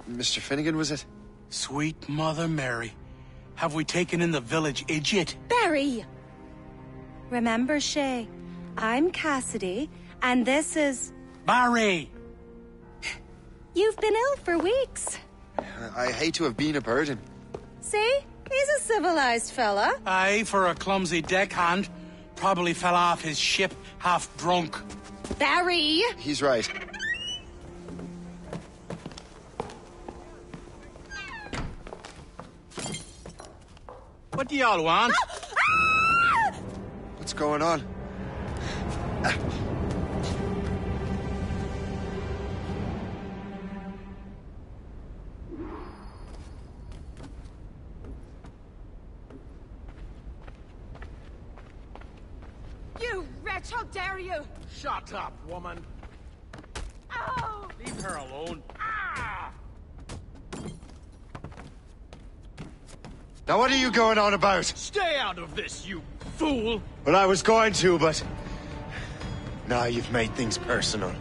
Mr. Finnegan, was it? Sweet Mother Mary. Have we taken in the village idiot? Barry! Remember, Shay, I'm Cassidy, and this is... Barry! You've been ill for weeks. I hate to have been a burden. See? He's a civilized fella. Aye, for a clumsy deckhand. Probably fell off his ship half drunk. Barry! He's right. What do y'all want? What's going on? You wretch, how dare you! Shut up, woman. Ow! Leave her alone. Ah! Now what are you going on about? Stay out of this, you fool! Well, I was going to, but... Now you've made things personal.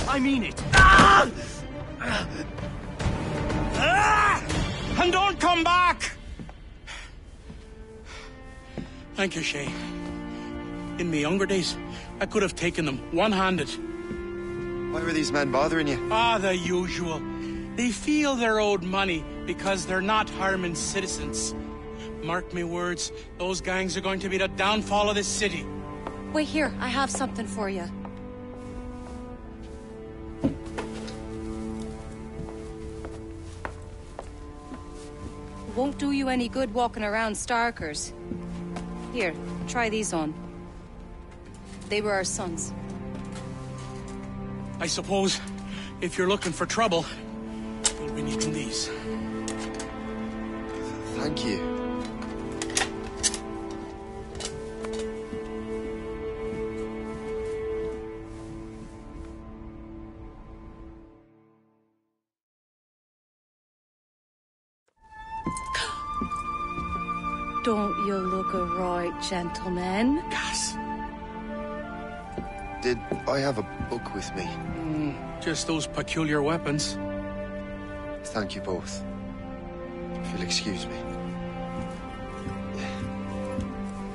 I mean it. And don't come back! Thank you, Shay. In my younger days, I could have taken them one-handed. Why were these men bothering you? Ah, the usual. They feel they're owed money because they're not harming citizens. Mark me words, those gangs are going to be the downfall of this city. Wait here, I have something for you. Won't do you any good walking around Starkers. Here, try these on. They were our sons. I suppose, if you're looking for trouble, you'll be needing these. Thank you. Don't you look a right gentleman? Gas. Did I have a book with me? Just those peculiar weapons. Thank you both. If you'll excuse me.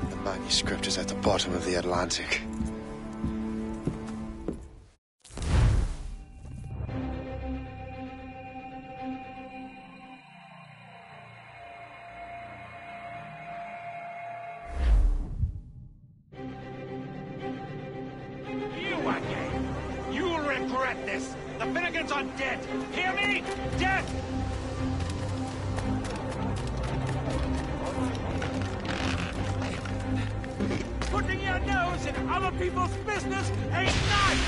The manuscript is at the bottom of the Atlantic. The Finnegans are dead! Hear me? Dead! Putting your nose in other people's business ain't nice!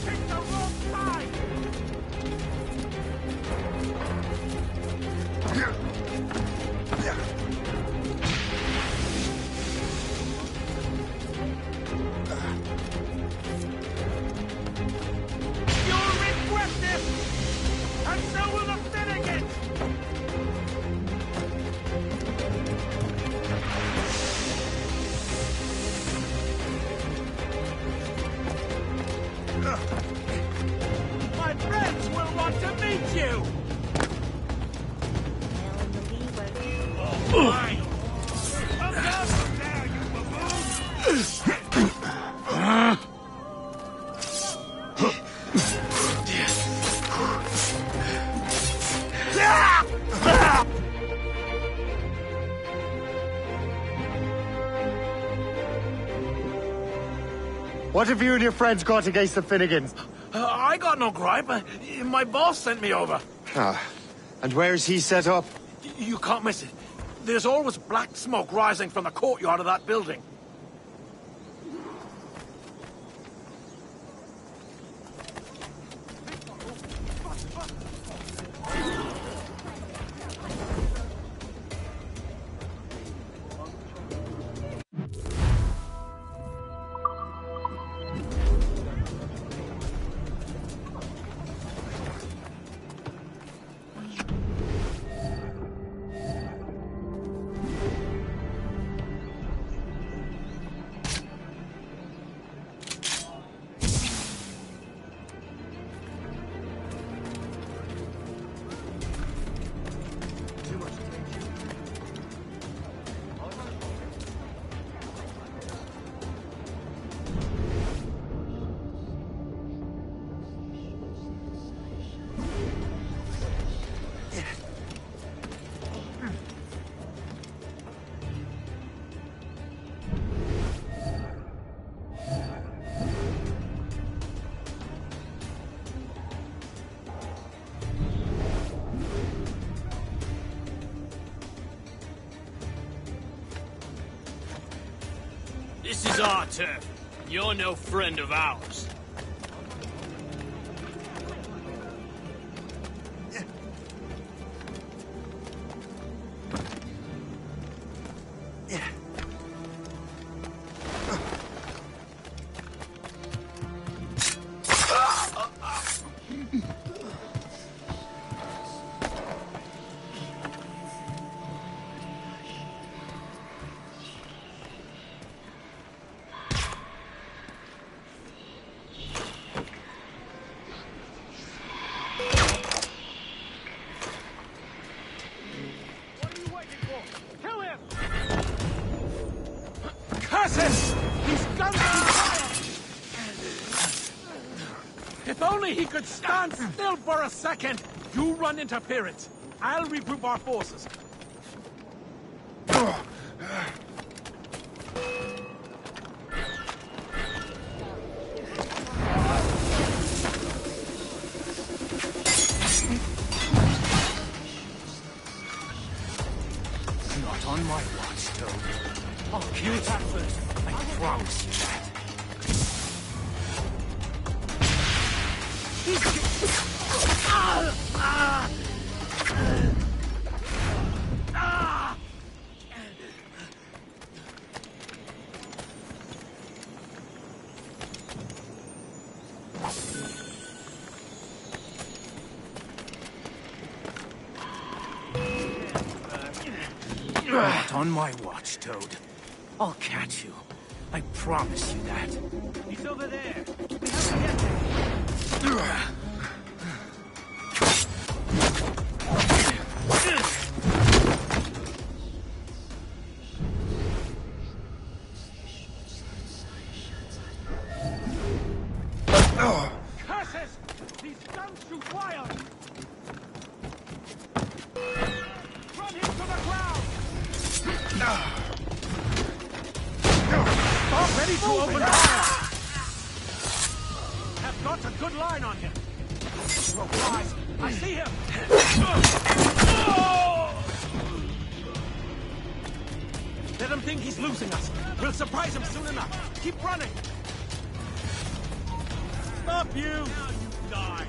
Take the wrong side! And so will the Finnegans! My friends will want to meet you! Oh, fine! Come down from there, you baboon! What have you and your friends got against the Finnegans? I got no gripe. My boss sent me over. Ah, and where's he set up? You can't miss it. There's always black smoke rising from the courtyard of that building. Daughter, you're no friend of ours. If only he could stand still for a second! You run interference. I'll regroup our forces. Not on my watch, Toad. I'll kill that first. I promise you that. Not on my watch, Toad. I'll catch you. I promise you that. He's over there. We have to get there. Curses! These guns shoot wild! Run him to the ground! Stop ready to open fire! Have got a good line on him. Surprise! I see him! Let him think he's losing us. We'll surprise him soon enough. Keep running! Stop you! Now you die!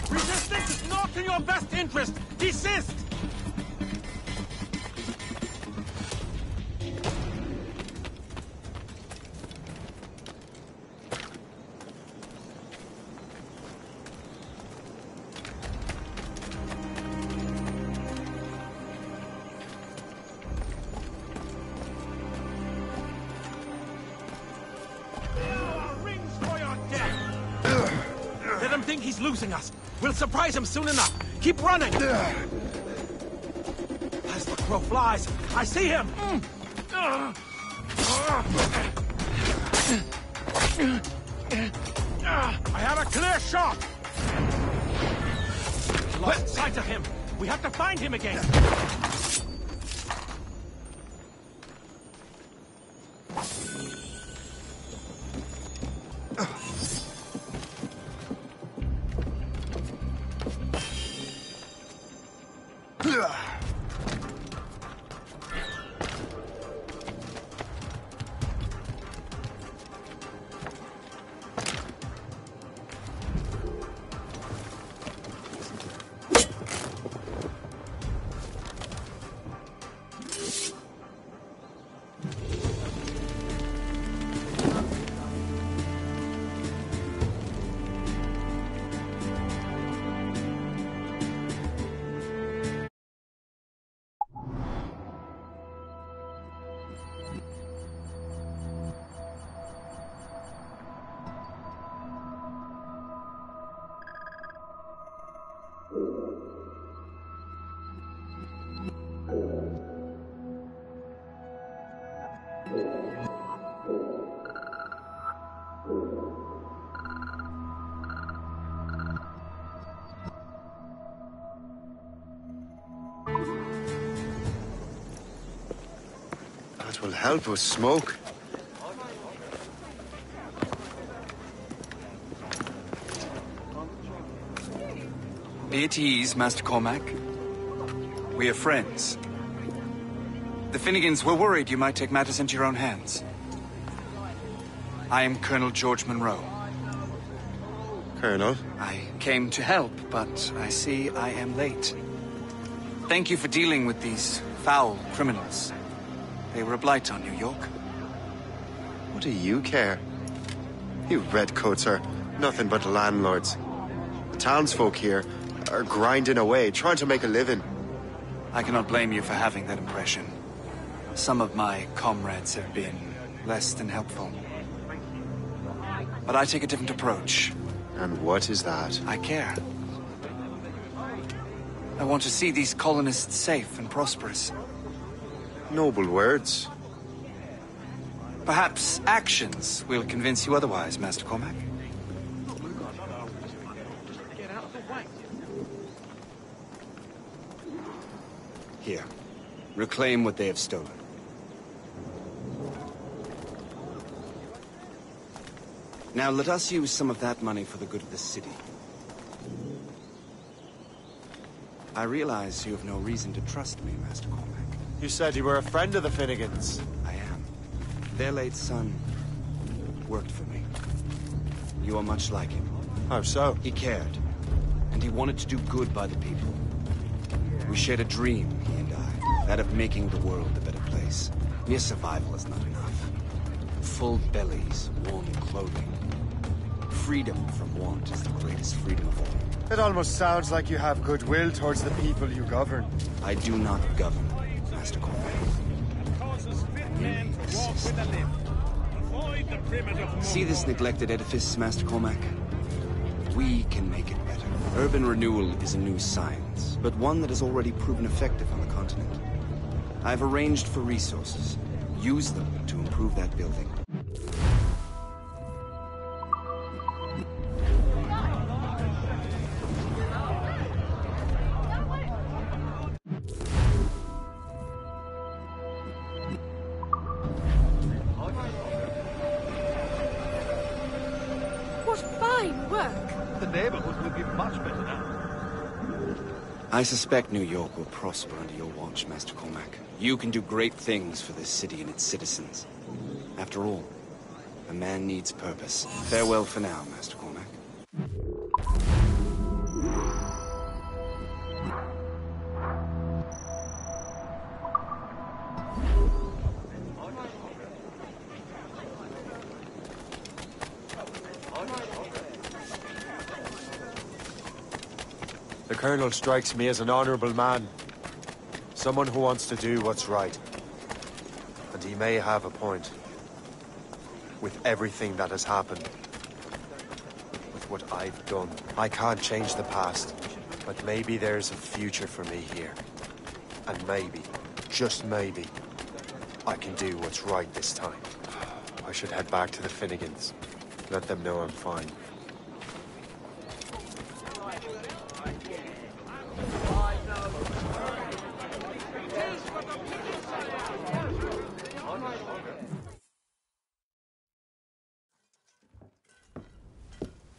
Resistance is not in your best interest! Desist! Think he's losing us. We'll surprise him soon enough. Keep running. As the crow flies, I see him. I have a clear shot. Lost sight of him. We have to find him again. That will help with smoke. Be at ease, Master Cormac. We are friends. The Finnegans were worried you might take matters into your own hands. I am Colonel George Monroe. Colonel? I came to help, but I see I am late. Thank you for dealing with these foul criminals. They were a blight on New York. What do you care? You redcoats are nothing but landlords. The townsfolk here are grinding away, trying to make a living. I cannot blame you for having that impression. Some of my comrades have been less than helpful. But I take a different approach. And what is that? I care. I want to see these colonists safe and prosperous. Noble words. Perhaps actions will convince you otherwise, Master Cormac. Here. Reclaim what they have stolen. Now let us use some of that money for the good of the city. I realize you have no reason to trust me, Master Cormac. You said you were a friend of the Finnegans. I am. Their late son worked for me. You are much like him. How so? He cared, and he wanted to do good by the people. We shared a dream, he and I, that of making the world a better place. Mere survival is not enough. Full bellies, warm clothing. Freedom from want is the greatest freedom of all. It almost sounds like you have goodwill towards the people you govern. I do not govern, Master Cormac. See this neglected edifice, Master Cormac? We can make it better. Urban renewal is a new science, but one that has already proven effective on the continent. I've arranged for resources. Use them to improve that building. What fine work! The neighborhood will be much better now. I suspect New York will prosper under your watch, Master Cormac. You can do great things for this city and its citizens. After all, a man needs purpose. Farewell for now, Master Cormac. The Colonel strikes me as an honorable man. Someone who wants to do what's right. And he may have a point. With everything that has happened. With what I've done. I can't change the past. But maybe there's a future for me here. And maybe, just maybe, I can do what's right this time. I should head back to the Finnegans. Let them know I'm fine.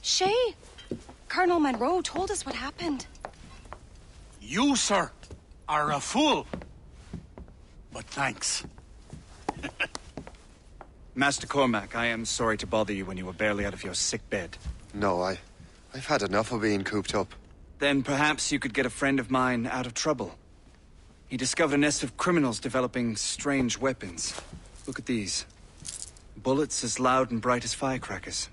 Shay, Colonel Monroe told us what happened. You, sir, are a fool. But thanks. Master Cormac, I am sorry to bother you when you were barely out of your sick bed. No, I've had enough of being cooped up. Then perhaps you could get a friend of mine out of trouble. He discovered a nest of criminals developing strange weapons. Look at these. Bullets as loud and bright as firecrackers.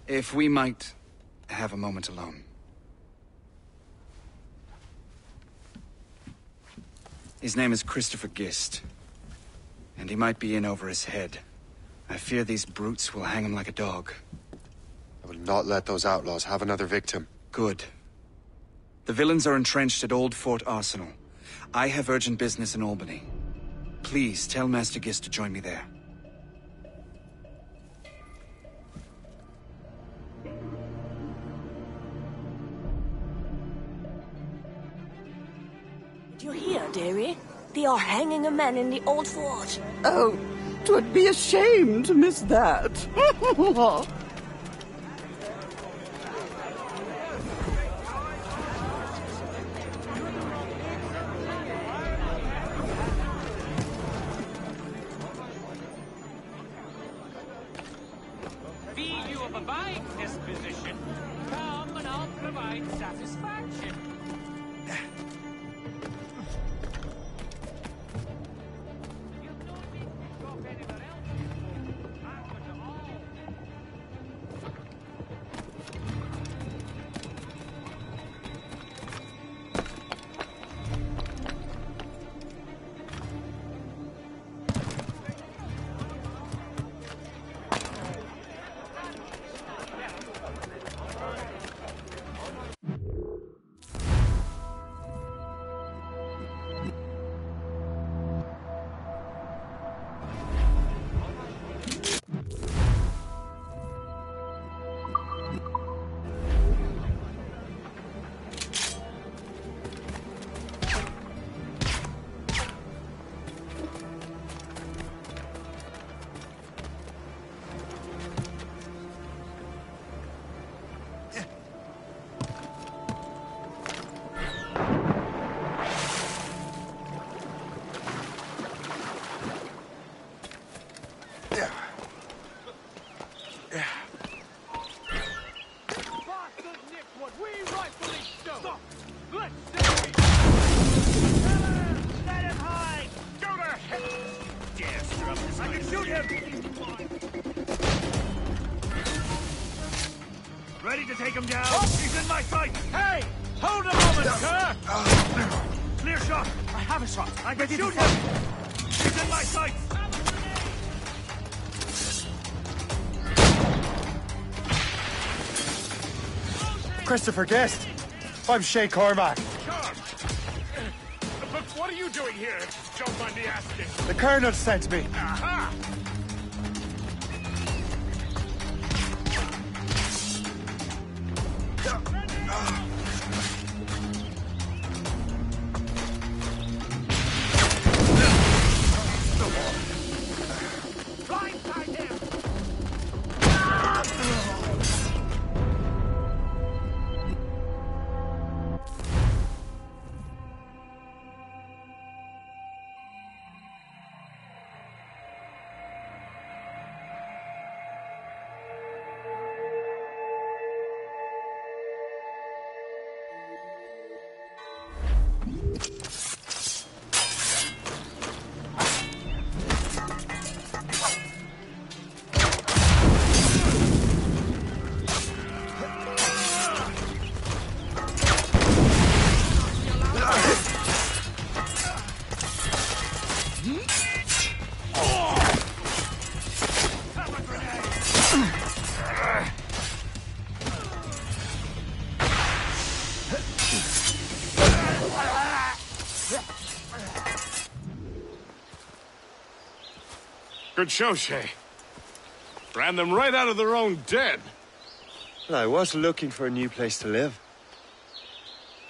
If we might have a moment alone. His name is Christopher Gist. And he might be in over his head. I fear these brutes will hang him like a dog. I will not let those outlaws have another victim. Good. The villains are entrenched at Old Fort Arsenal. I have urgent business in Albany. Please tell Master Gist to join me there. Did you hear, dearie? They are hanging a man in the old fort. Oh, 'twould be a shame to miss that. of a buying disposition, come and I'll provide satisfaction. Ready to take him down? Oh, he's in my sight! Hey! Hold a moment, sir! Clear shot! I have a shot. I can shoot him! He's in my sight! Christopher Guest. I'm Shay Cormac. But what are you doing here, if you don't mind me asking? The Colonel sent me. Aha! Good show, Shay. Ran them right out of their own den. Well, I was looking for a new place to live.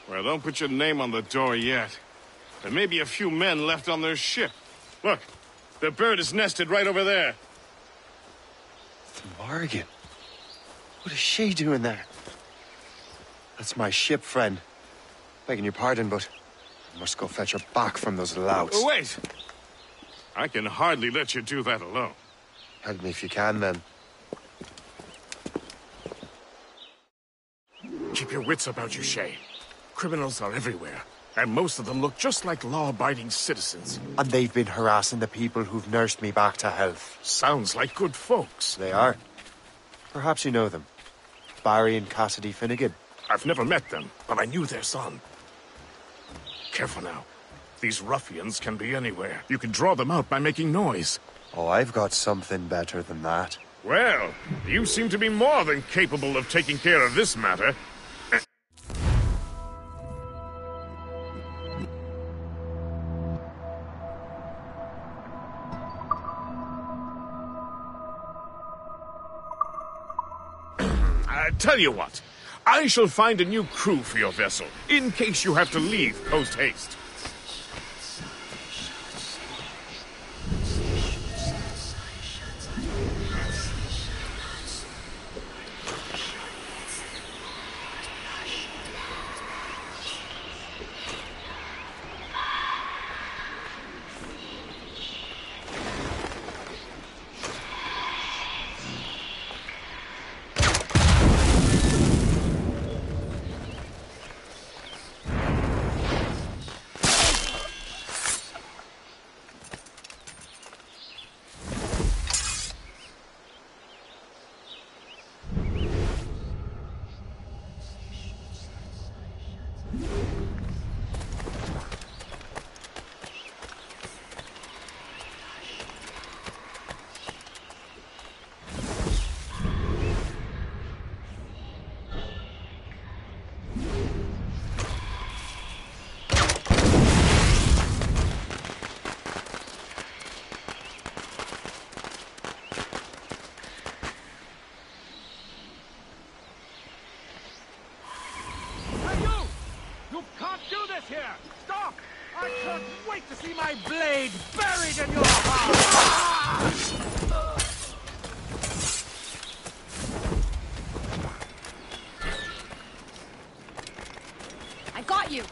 Well, don't put your name on the door yet. There may be a few men left on their ship. Look, the bird is nested right over there. Morgan. What is she doing there? That's my ship, friend. Begging your pardon, but I must go fetch her back from those louts. Oh, wait! I can hardly let you do that alone. Help me if you can, then. Keep your wits about you, Shay. Criminals are everywhere, and most of them look just like law-abiding citizens. And they've been harassing the people who've nursed me back to health. Sounds like good folks. They are. Perhaps you know them. Barry and Cassidy Finnegan. I've never met them, but I knew their son. Careful now. These ruffians can be anywhere. You can draw them out by making noise. Oh, I've got something better than that. Well, you seem to be more than capable of taking care of this matter. Tell you what, I shall find a new crew for your vessel, in case you have to leave post-haste. here! Stop! I can't wait to see my blade buried in your heart! I got you!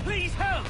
Please help!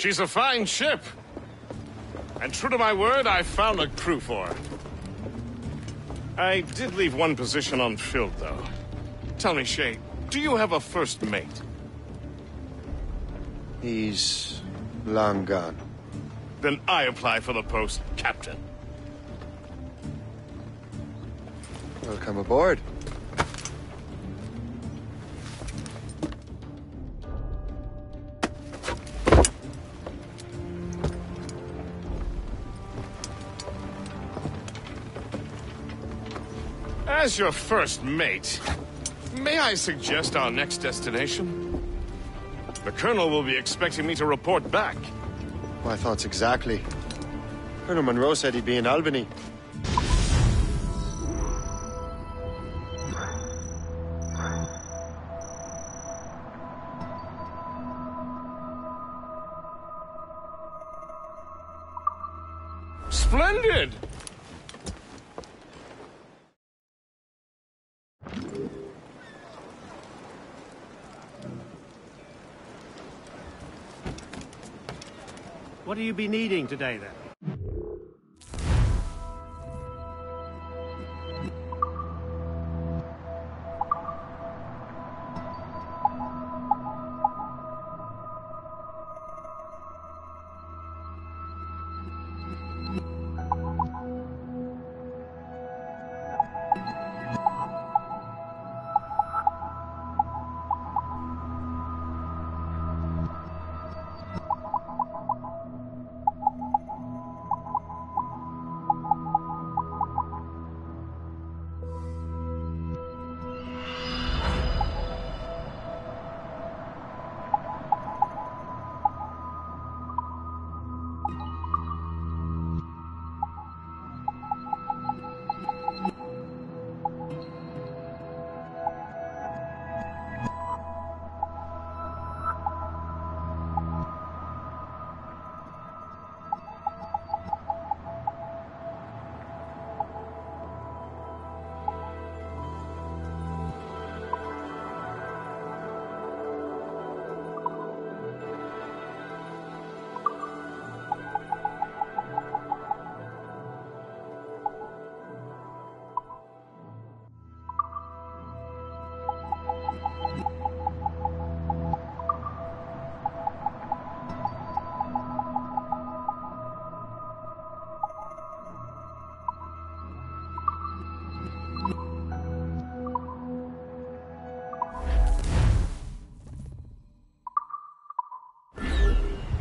She's a fine ship. And true to my word, I found a crew for her. I did leave one position unfilled, though. Tell me, Shay, do you have a first mate? He's long gone. Then I apply for the post, Captain. Welcome aboard. As your first mate, may I suggest our next destination? The Colonel will be expecting me to report back. My thoughts exactly. Colonel Monroe said he'd be in Albany. Splendid! What will you be needing today, then?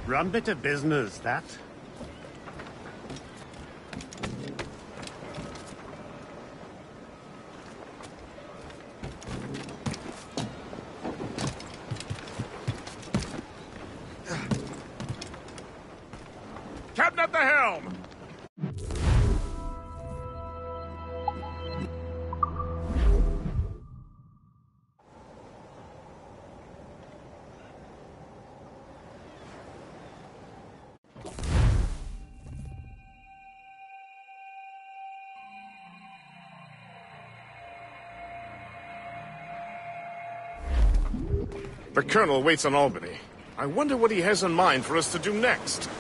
Rum bit of business, that. Captain at the helm! The Colonel waits in Albany. I wonder what he has in mind for us to do next.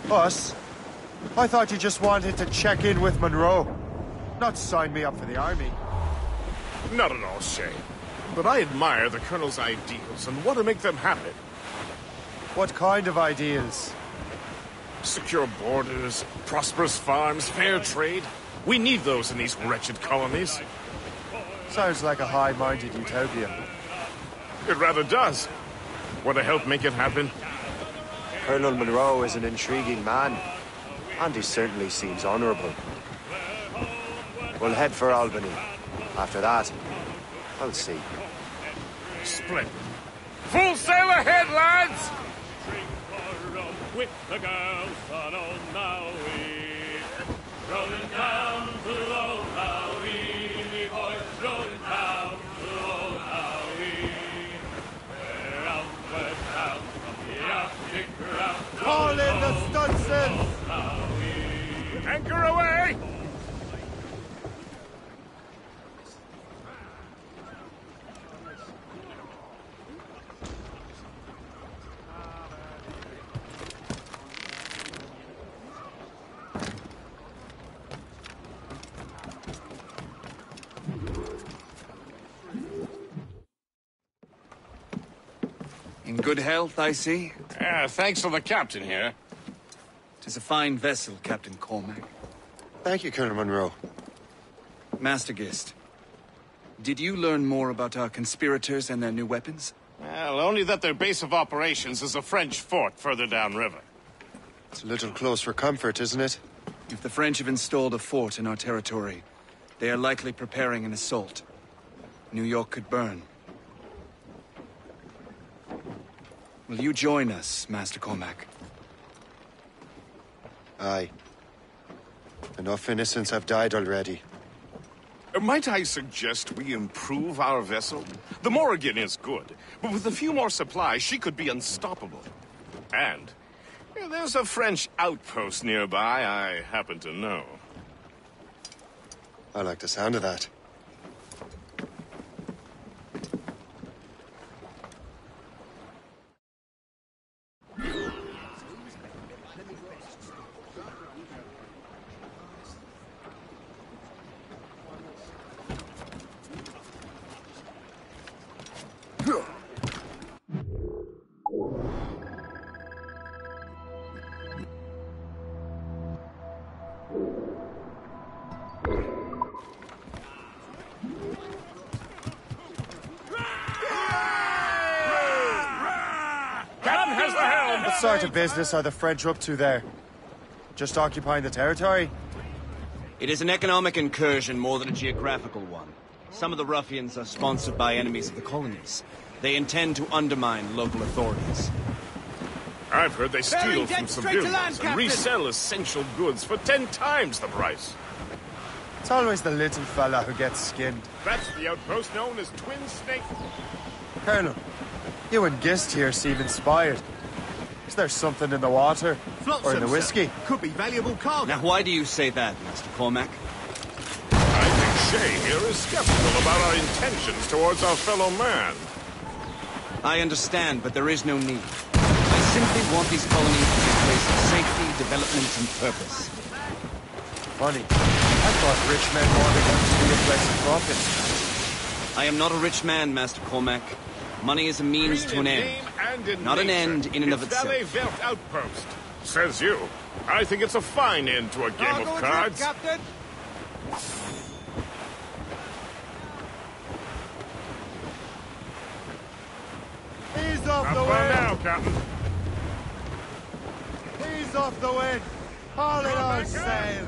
Us? I thought you just wanted to check in with Monroe. Not sign me up for the army. Not at all, Shay. But I admire the Colonel's ideals and want to make them happen. What kind of ideals? Secure borders, prosperous farms, fair trade. We need those in these wretched colonies. Sounds like a high-minded utopia. It rather does. Want to help make it happen? Colonel Monroe is an intriguing man, and he certainly seems honorable. We'll head for Albany. After that, I'll see. Splendid. Full sail ahead, lads! With the girls on Old Maui, rolling down to Old Maui, boys, rolling down to Old Maui. We're outward bound from the Arctic ground. Call in the Stunsons! Anchor away! In good health, I see. Yeah, thanks to the captain here. 'Tis a fine vessel, Captain Cormac. Thank you, Colonel Monroe. Master Gist, did you learn more about our conspirators and their new weapons? Well, only that their base of operations is a French fort further downriver. It's a little close for comfort, isn't it? If the French have installed a fort in our territory, they are likely preparing an assault. New York could burn. Will you join us, Master Cormac? Aye. Enough innocents have died already. Might I suggest we improve our vessel? The Morrigan is good, but with a few more supplies, she could be unstoppable. And there's a French outpost nearby I happen to know. I like the sound of that. What sort of business are the French up to there? Just occupying the territory? It is an economic incursion more than a geographical one. Some of the ruffians are sponsored by enemies of the colonies. They intend to undermine local authorities. I've heard they steal from civilians and resell essential goods for 10 times the price. It's always the little fella who gets skinned. That's the outpost known as Twin Snake. Colonel, you and Gist here seem inspired. Is there something in the water? Or in the whiskey? Could be valuable cargo. Now, why do you say that, Master Cormac? I think Shay here is skeptical about our intentions towards our fellow man. I understand, but there is no need. I simply want these colonies to be a place of safety, development, and purpose. Funny. I thought rich men wanted them to be a place of profit. I am not a rich man, Master Cormac. Money is a means to an end. Not an end in and of itself. Valley Velt outpost, says you. I think it's a fine end to a game of cards. Captain. Ease off the Up wind! now, Captain. Ease off the wind! Haul it on sail!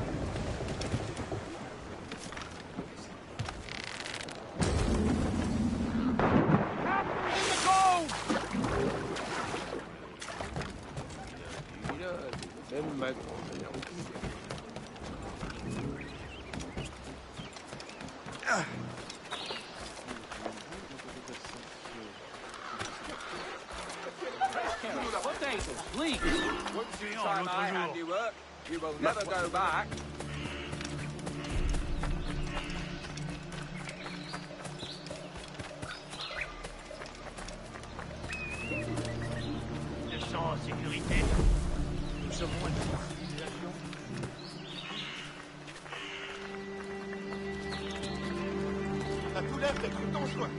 Please. Time I handiwork, you will never go back. Le sang en sécurité. Nous sommes moins de partie de l'avion. T'as tout l'air d'être dangereux.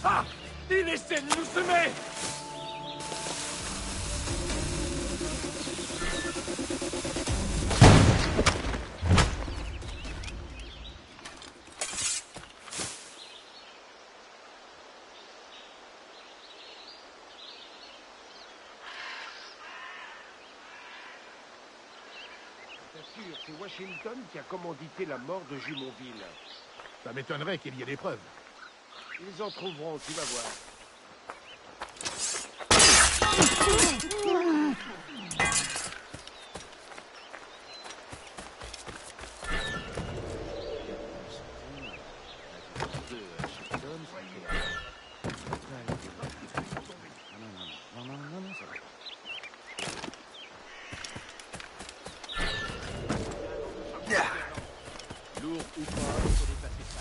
Ah! Il essaie de nous semer! T'assures, c'est Washington qui a commandité la mort de Jumonville. Ça m'étonnerait qu'il y ait des preuves. Ils en trouveront, tu vas voir. Lourd ou pas, il faut dépasser ça.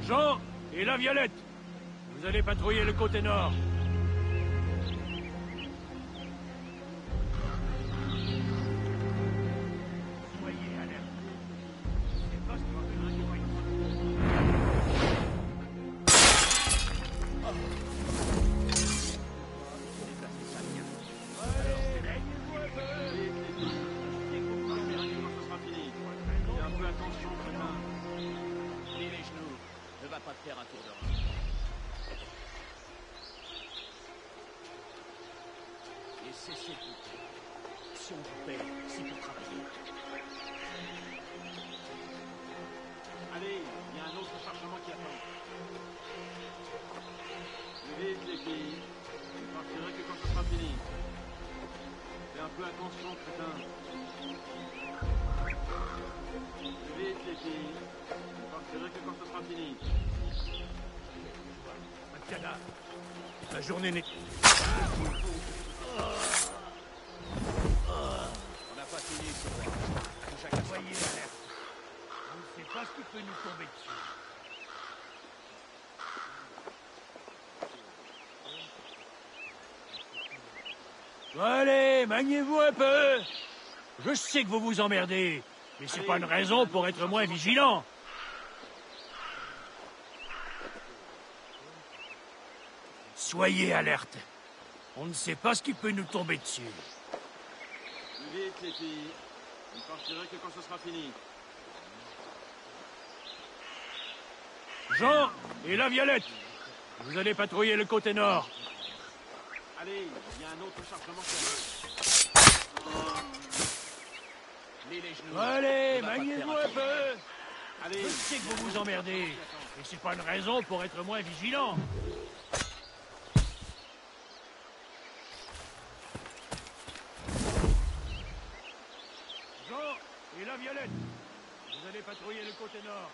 Jean et la Violette, vous allez patrouiller le côté nord. Soyez alerte. C'est pas ce qu'on va faire un jour. Va pas te faire un tour de rein. Et cessez de douter. Si on vous paie, c'est pour travailler. Allez, il y a un autre chargement qui attend. Plus vite, les filles. Vous ne partirez que quand ce sera fini. Fais un peu attention, putain. Plus vite, les filles. Vous ne partirez que quand ce sera fini. Tiana, la journée n'est... On n'a pas fini, c'est vrai. Chacun Soyez alerte. On ne sait pas ce qui peut nous tomber dessus. Allez, maniez-vous un peu. Je sais que vous vous emmerdez, mais c'est pas une raison pour être moins vigilant. Soyez alerte. On ne sait pas ce qui peut nous tomber dessus. Plus vite, les filles. Vous ne partirez que quand ce sera fini. Jean et la Violette, vous allez patrouiller le côté nord. Allez, il y a un autre chargement qui arrive. Les genoux. Allez, maniez-vous un peu. Allez, je sais que vous vous emmerdez, mais c'est pas une raison pour être moins vigilant. Jean et la Violette, vous allez patrouiller le côté nord.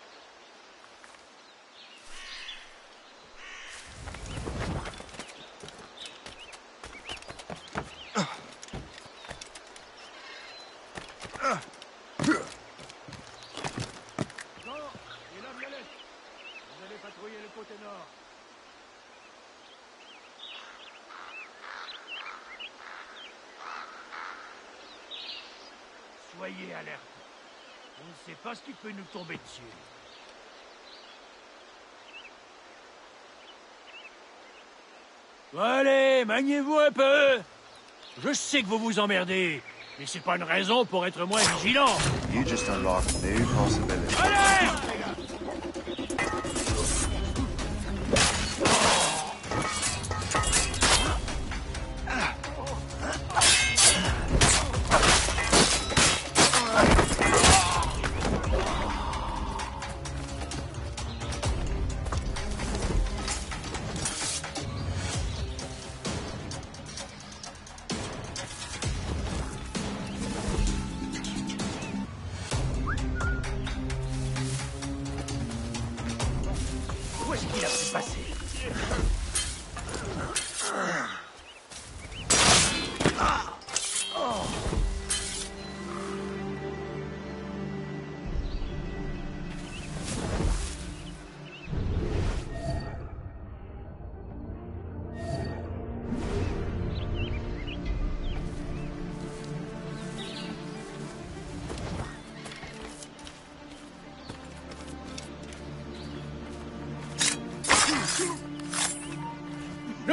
Patrouiller le côté nord. Soyez alerte. On ne sait pas ce qui peut nous tomber dessus. Allez, maniez-vous un peu. Je sais que vous vous emmerdez, mais c'est pas une raison pour être moins vigilant. You just unlocked new possibilities. Allez!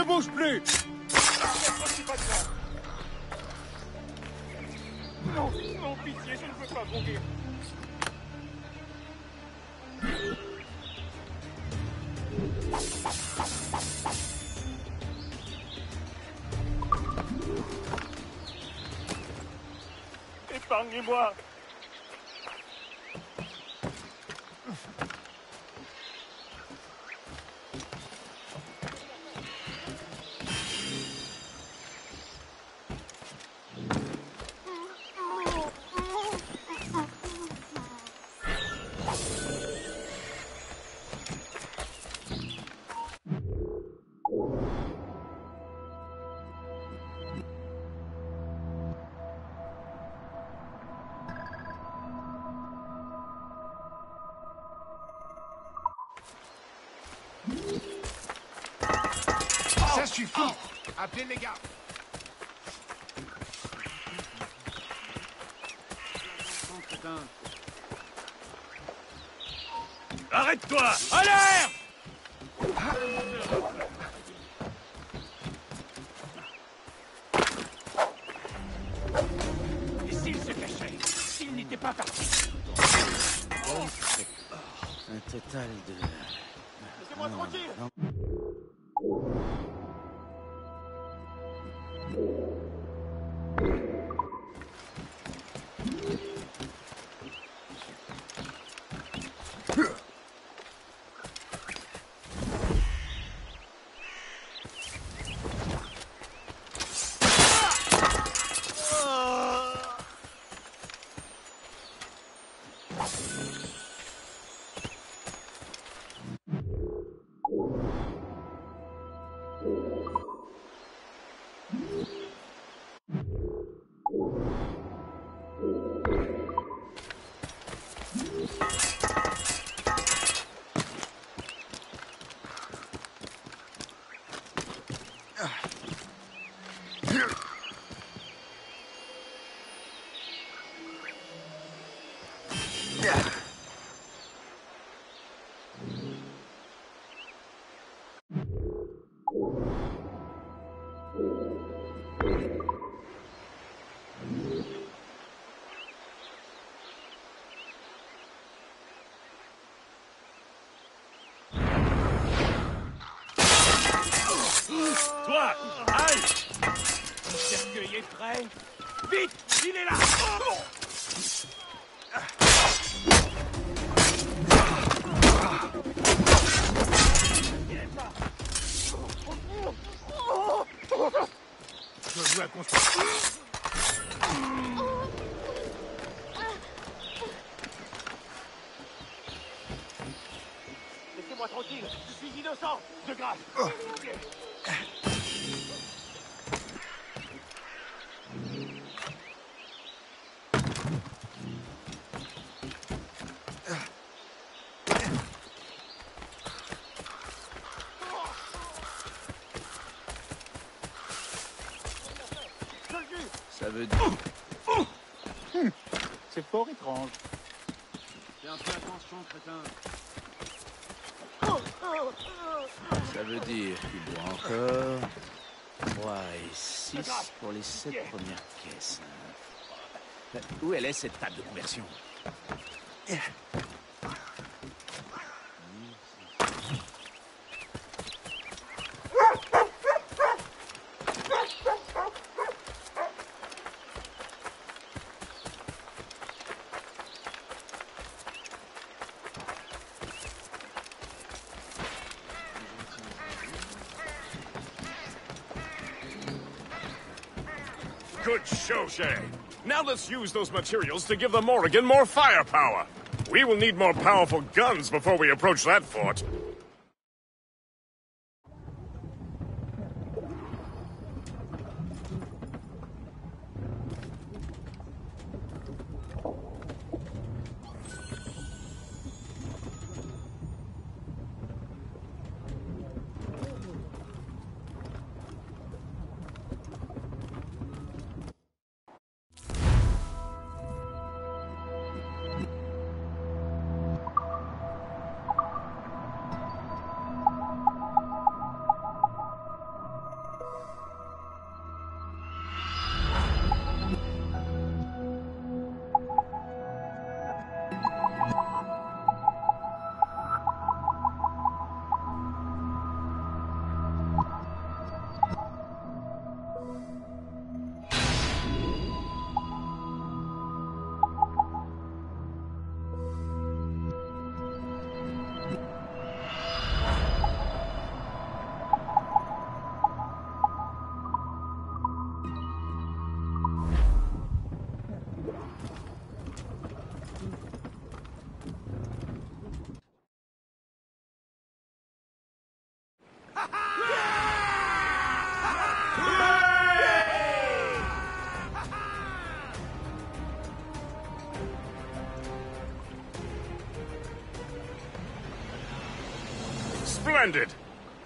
bouge plus! Non, non, pitié, je ne veux pas mourir. Épargnez-moi! Ça suffit! Appelez les gars! Arrête-toi! Alerte! Et s'il se cachait? S'il n'était pas parti? Un total de... Laissez-moi tranquille! Toi, aïe! Le cercueil est prêt. Vite, il est là! Je joue à construire. Laissez-moi tranquille, je suis innocent, de grâce. Ça veut dire... C'est fort étrange. Fais un peu attention, crétin. Ça veut dire qu'il doit encore... 3 et 6 pour les 7 premières caisses. Où elle est, cette table de conversion? Good show, Shay. Now let's use those materials to give the Morrigan more firepower. We will need more powerful guns before we approach that fort.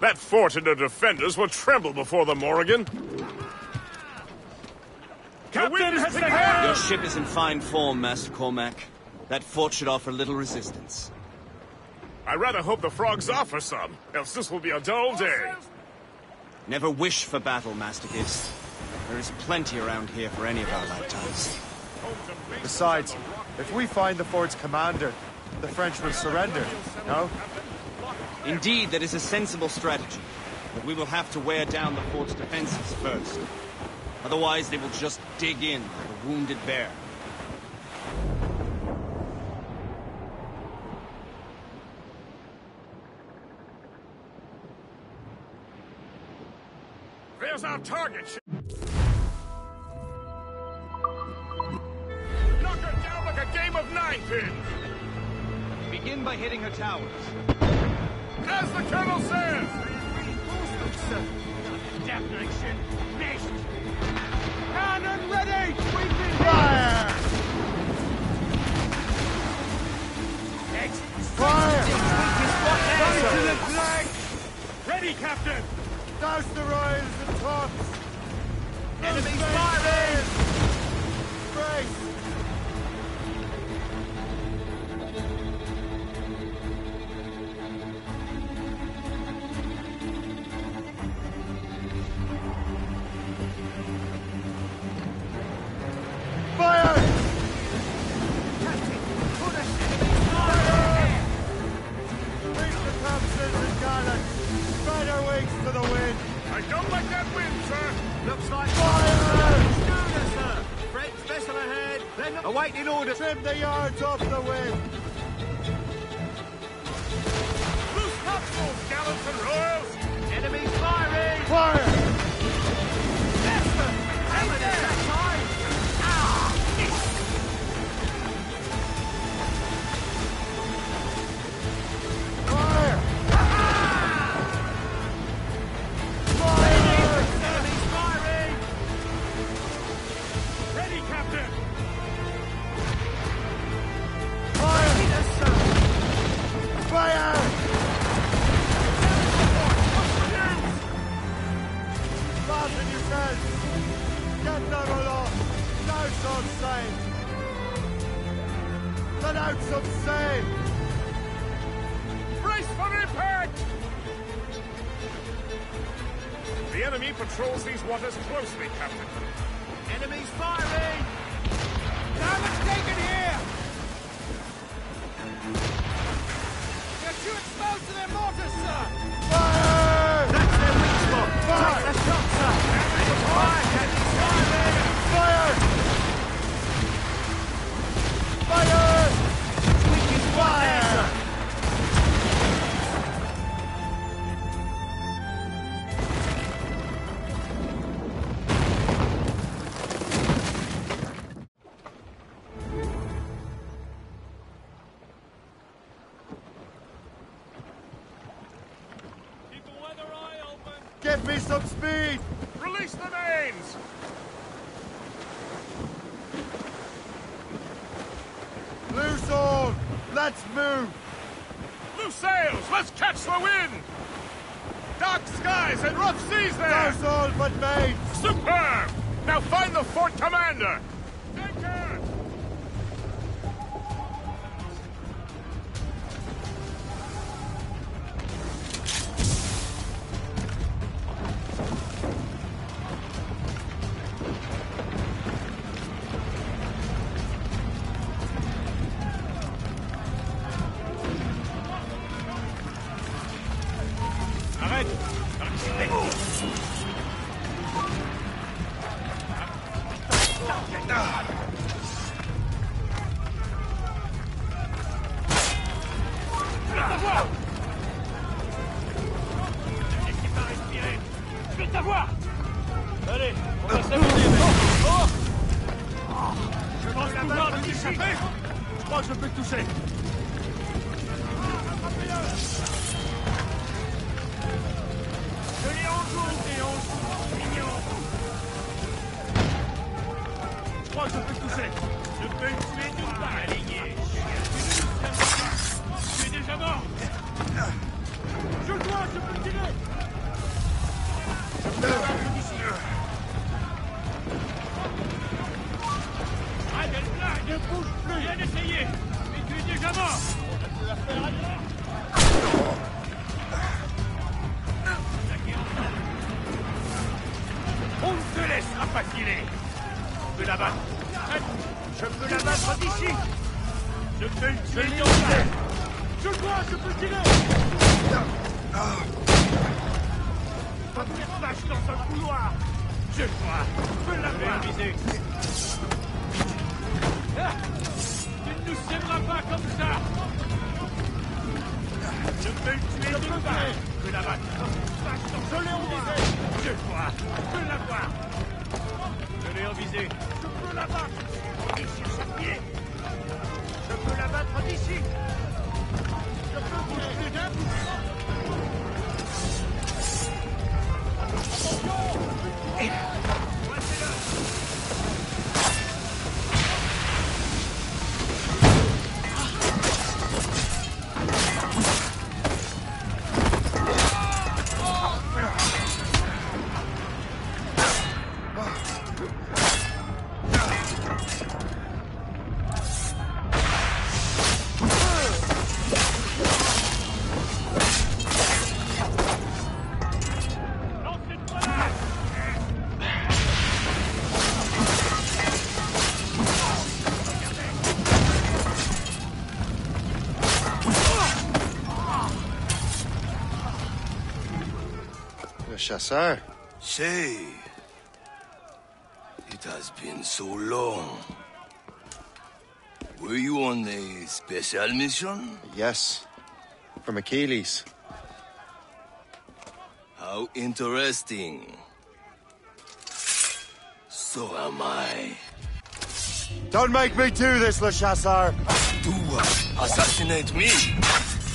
That fort and the defenders will tremble before the Morrigan. Captain, has the hand! Your ship is in fine form, Master Cormac. That fort should offer little resistance. I rather hope the frogs offer some, else this will be a dull day. Never wish for battle, Master Gist. There is plenty around here for any of our lifetimes. Besides, if we find the fort's commander, the French will surrender, no? Indeed, that is a sensible strategy. But we will have to wear down the fort's defenses first. Otherwise, they will just dig in like a wounded bear. There's our target. Knock her down like a game of nine-pin. Begin by hitting her towers. As the Colonel says! Damnation! Missed! Cannon ready! Sweeping Fire! Next! Fire! Right to the flank! Ready, Captain! Douse the royals and tops! Enemies firing! Brace! Fire! Captain, put us enemies firing! Reach the topsails and gallants! Spread our wings to the wind! I don't like that wind, sir! Looks like Fire! schooner, sir! French vessel ahead! They're not awaiting order! Trim the yards off the wind! Loose topsails, gallants and royals! Enemies firing! Fire! Master! Hammer that time! Fire! Enemies firing! Ready, Captain! Fire! Hit us, sir! Fire! Fasten yourselves! Get the aloft! Douse some sail! Let out some sail! Brace for impact! The enemy patrols these waters closely, Captain. Enemies firing! Damage taken here! They're too exposed to their mortars, sir! Fire! That's their weak spot! Fire! Take the shot, sir! Fire! Captain's firing! Fire! Fire! Weak is fire! Sir. Keep the weather eye open! Give me some speed! Release the mains! Loose all! Let's move! Loose sails! Let's catch the wind! Dark skies and rough seas there! Douse all but main! Superb! Now find the fort commander! Anchor! Vite à voir! Allez, on va s'amuser, mec. Je pense pouvoir nous échapper! Je crois que je peux te toucher! Je l'ai en joue, Léon! Mignon! Je crois que je peux te toucher! Je peux le tuer d'une balle, aligné! Tu es déjà mort! Je le vois, je peux tirer! On ne te laissera pas filer. Je peux la battre. Je peux la battre d'ici. Je peux le tuer d'enfer. Je peux tirer. Pas de flash dans un couloir. Je crois. Je peux l'avoir. Visé. Tu ne nous sèmeras pas comme ça. Je peux le tuer d'enfer. Je peux la battre. Je l'ai en visée. Je crois. Je peux l'avoir. Je l'ai en visée. Je peux la battre. Ici, chaque pied. Je peux la battre d'ici. Je peux bouger d'un Chasseur. Say, it has been so long. Were you on a special mission? Yes, from Achilles. How interesting. So am I. Don't make me do this, Le Chasseur. Do what? Assassinate me?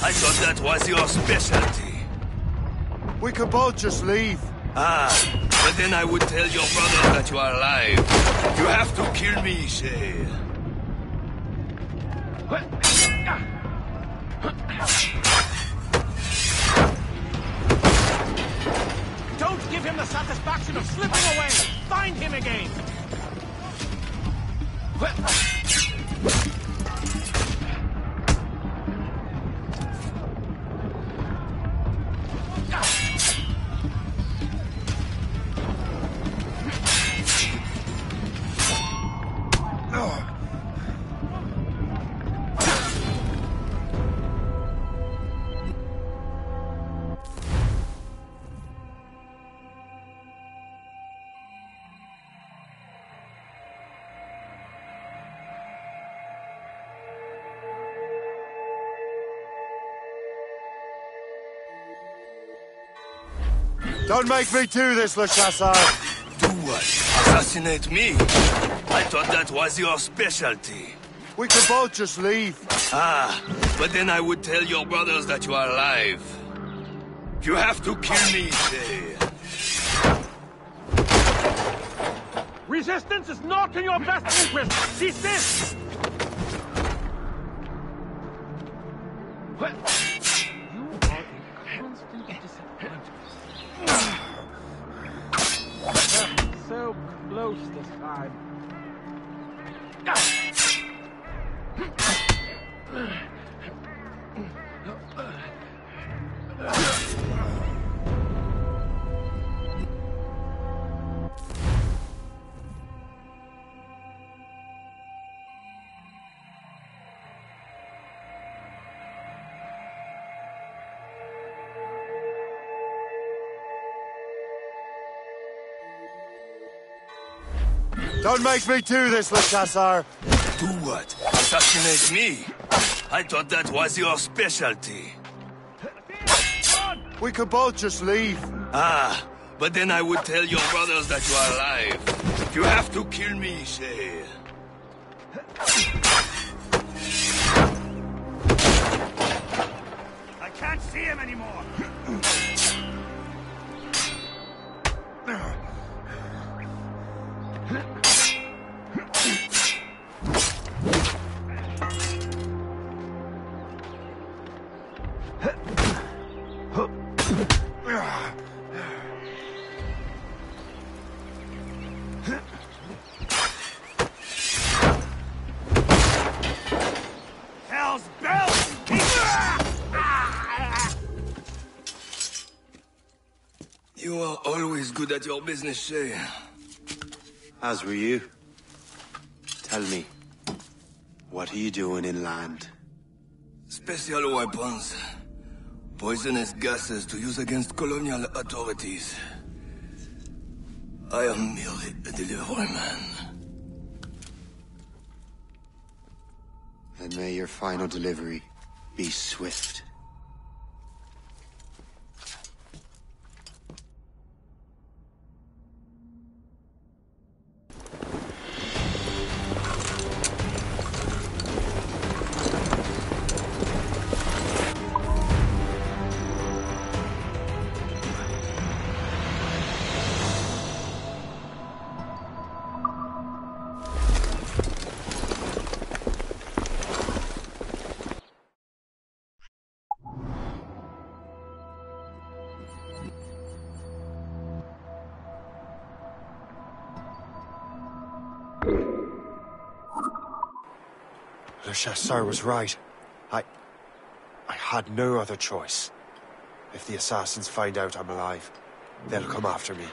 I thought that was your specialty. We could both just leave. Ah, but then I would tell your brother that you are alive. You have to kill me, Shay. Don't give him the satisfaction of slipping away! Find him again! Don't make me do this, Le Chasseur. Do what? Assassinate me? I thought that was your specialty. We could both just leave. Ah, but then I would tell your brothers that you are alive. You have to kill me, Shay. Resistance is not in your best interest! Desist! You are a constant disappointment. So close this time. Don't make me do this, Le Chasseur. Do what? Assassinate me? I thought that was your specialty. We could both just leave. Ah, but then I would tell your brothers that you are alive. You have to kill me, Shay. I can't see him anymore. Hell's bells! good at your business, Shay. As were you. Tell me, what are you doing inland? Special weapons. Poisonous gases to use against colonial authorities. I am merely a delivery man. Then may your final delivery be swift. Le Chasseur was right. I had no other choice. If the assassins find out I'm alive, they'll come after me.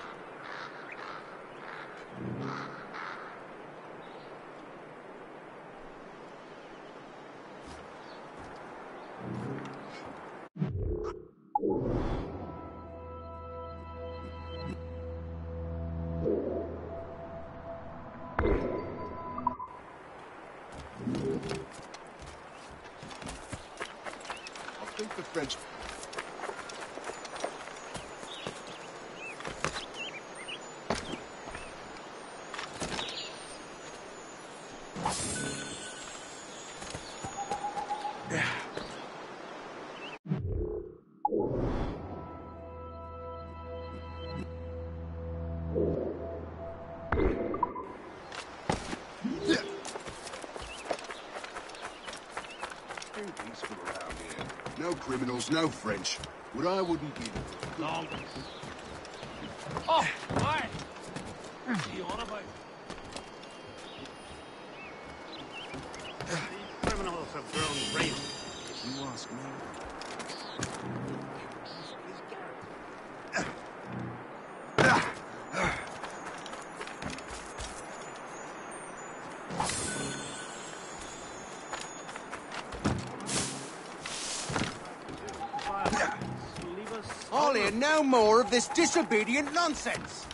I think the French... Peaceful around here. No criminals, no French. What I wouldn't give. Long. Oh, right. What's he on about? These criminals have grown real. You ask me. I'll hear no more of this disobedient nonsense.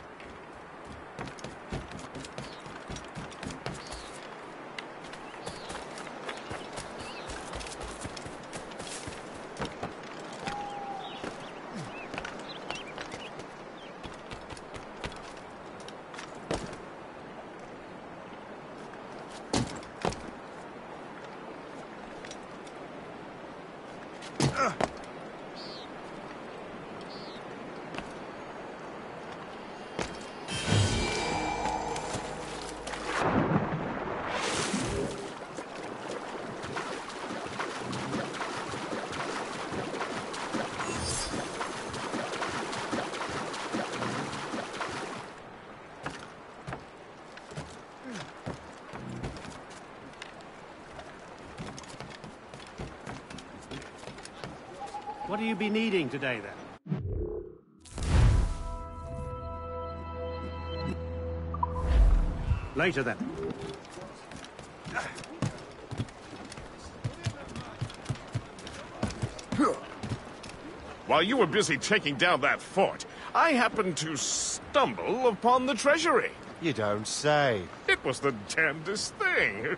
What do you be needing today, then? Later, then. While you were busy taking down that fort, I happened to stumble upon the treasury. You don't say. It was the damnedest thing.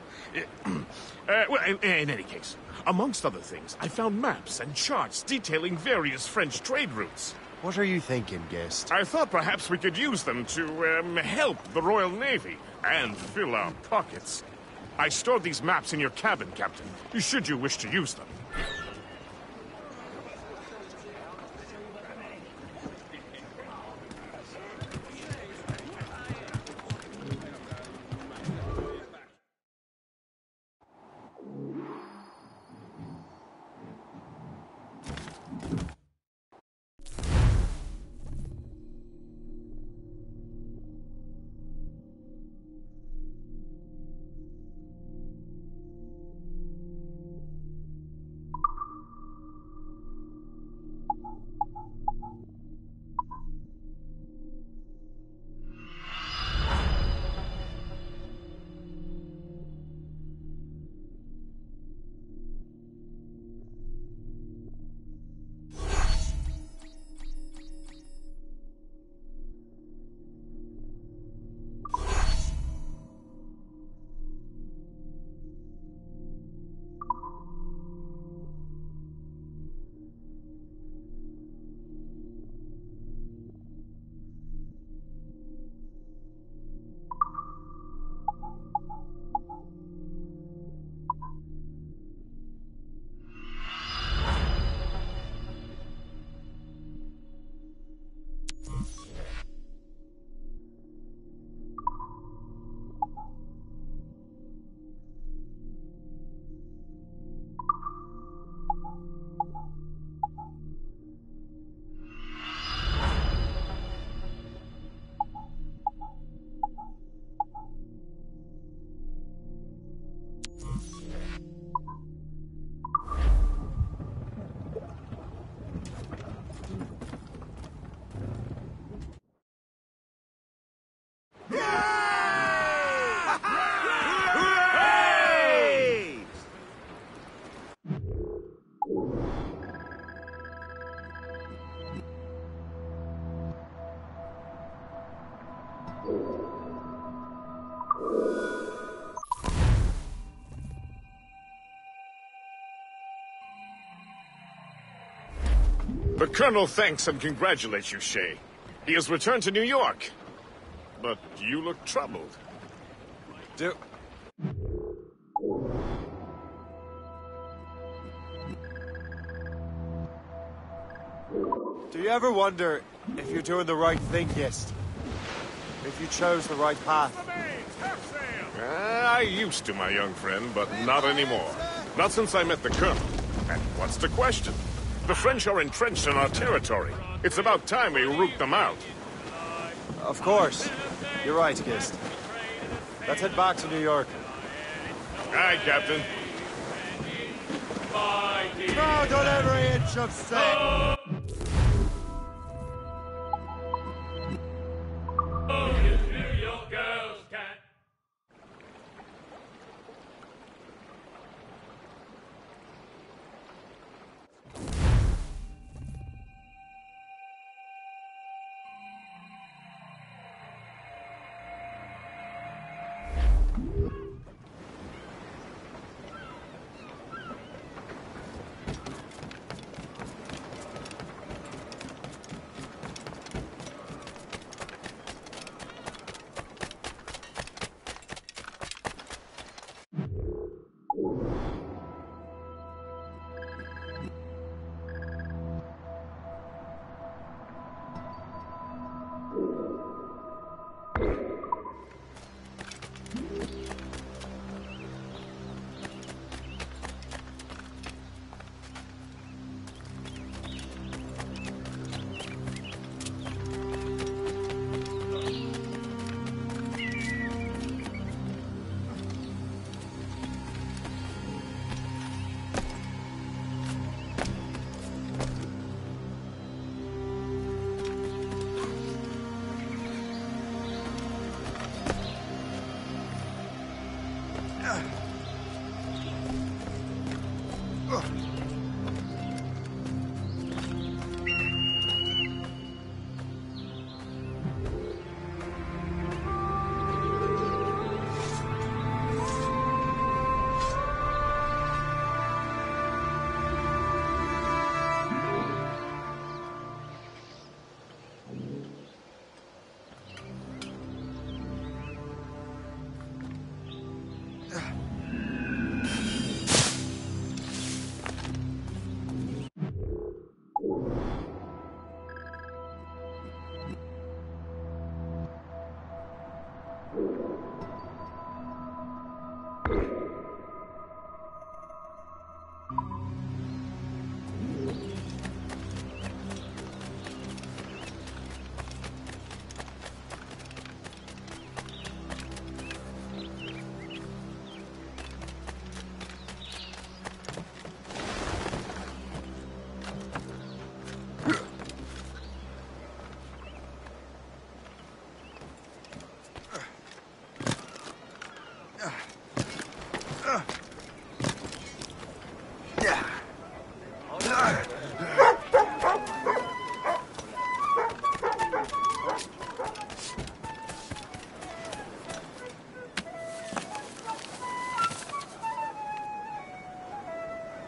Well, in any case, amongst other things, I found maps and charts detailing various French trade routes. What are you thinking, guest? I thought perhaps we could use them to help the Royal Navy and fill our pockets. I stored these maps in your cabin, Captain, should you wish to use them. The Colonel thanks and congratulates you, Shay. He has returned to New York. But you look troubled. Do you ever wonder if you're doing the right thing, Gist? If you chose the right path? I used to, my young friend, but not anymore. Not since I met the Colonel. And what's the question? The French are entrenched in our territory. It's about time we root them out. Of course. You're right, Gist. Let's head back to New York. Aye, Captain. Crowd on every inch of sail.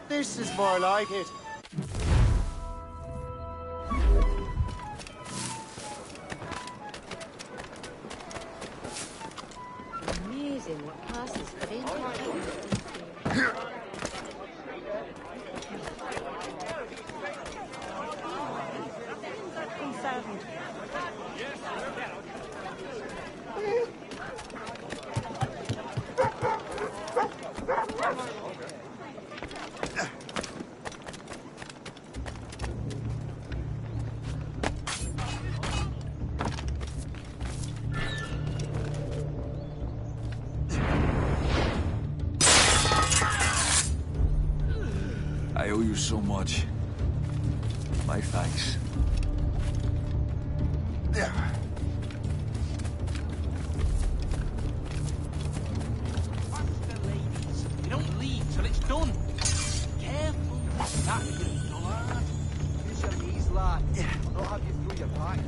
This is more like it. Amazing what passes for the entire I owe you so much. My thanks. You don't leave till it's done. Careful with that girl, lad. Use your knees, lad. I'll have you through your pack.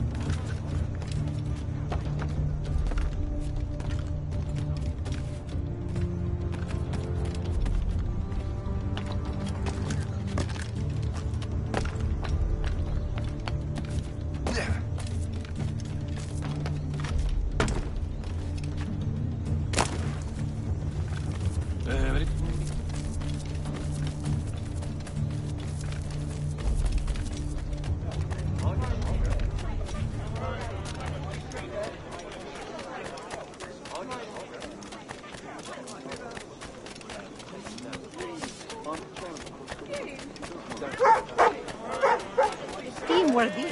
worthy.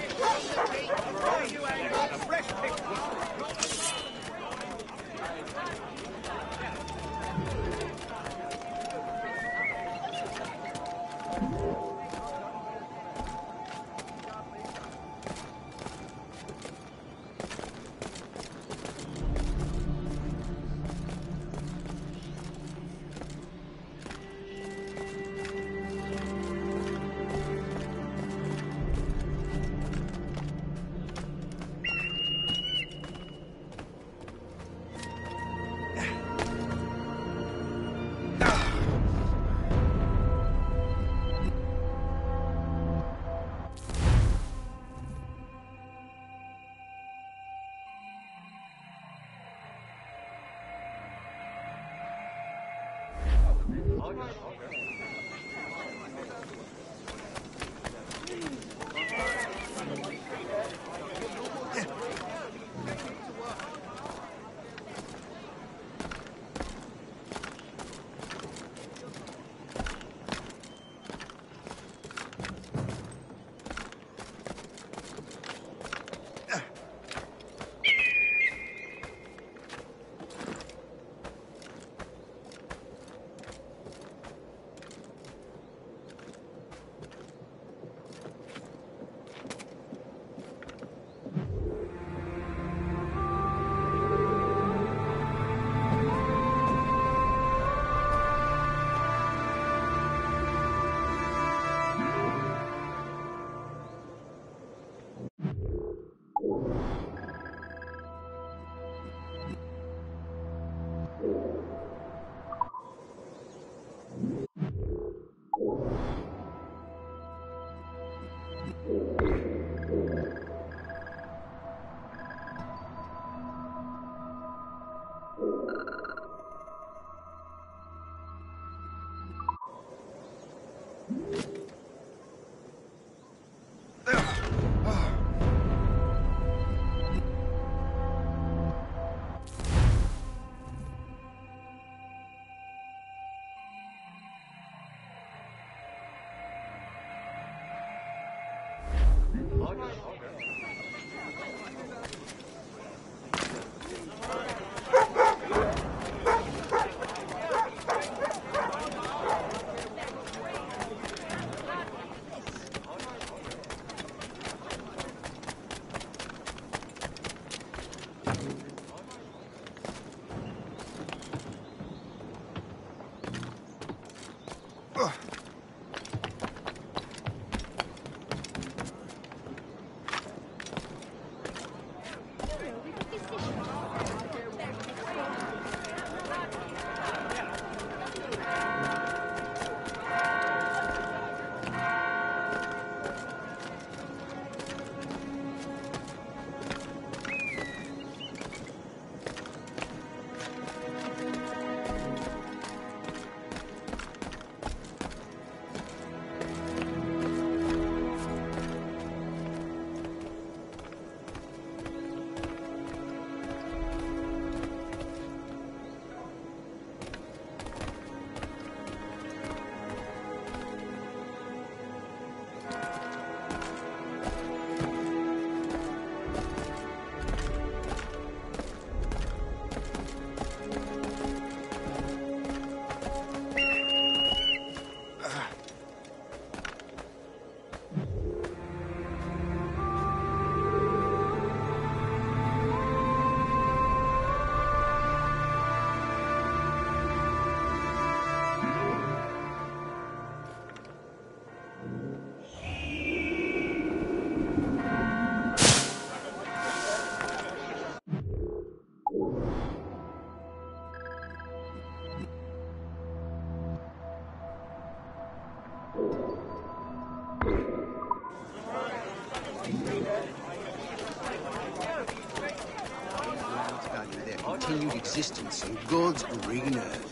Continued existence in God's green earth.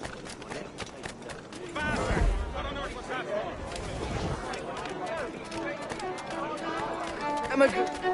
Am I good?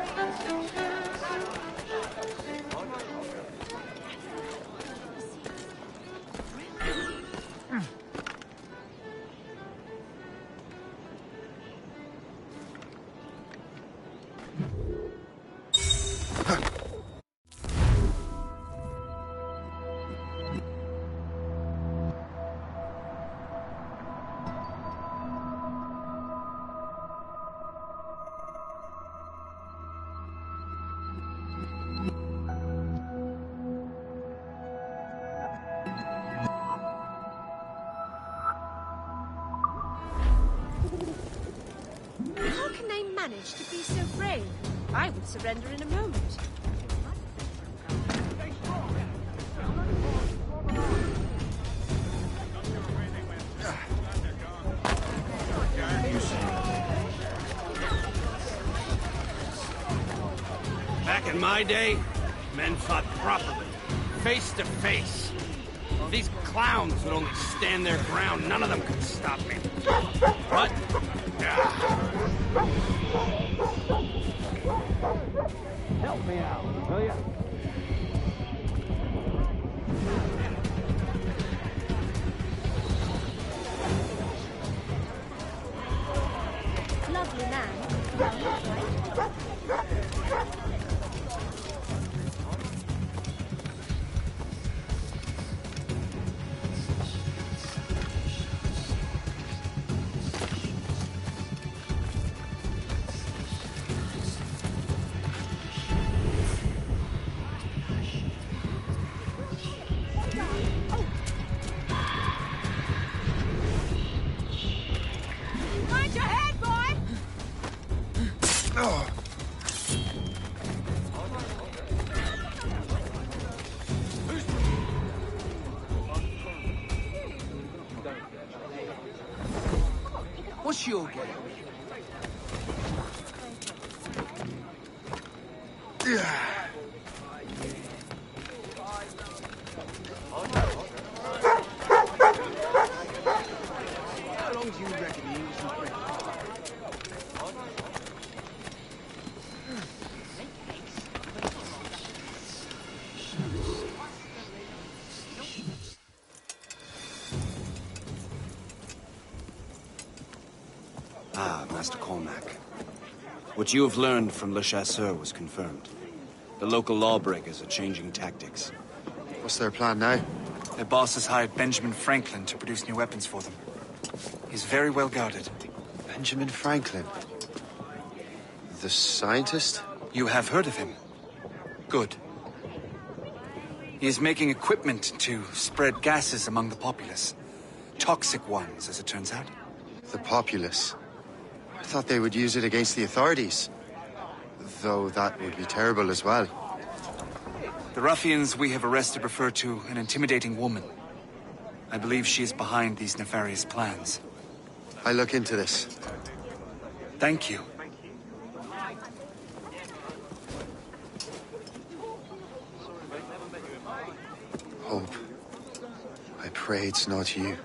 manage to be so brave? I would surrender in a moment. Back in my day, men fought properly, face to face. If these clowns would only stand their ground, none of them could stop me. But... help me out, will ya? Lovely man. Mind your head, boy! What's your game? How long do you reckon the English will bring? Ah, Master Cormac. What you have learned from Le Chasseur was confirmed. The local lawbreakers are changing tactics. What's their plan now? Their boss has hired Benjamin Franklin to produce new weapons for them. He's very well guarded. Benjamin Franklin? The scientist? You have heard of him? Good. He is making equipment to spread gases among the populace. Toxic ones, as it turns out. The populace? I thought they would use it against the authorities. Though that would be terrible as well. The ruffians we have arrested refer to an intimidating woman. I believe she is behind these nefarious plans. I'll look into this. Thank you. Hope. I pray it's not you.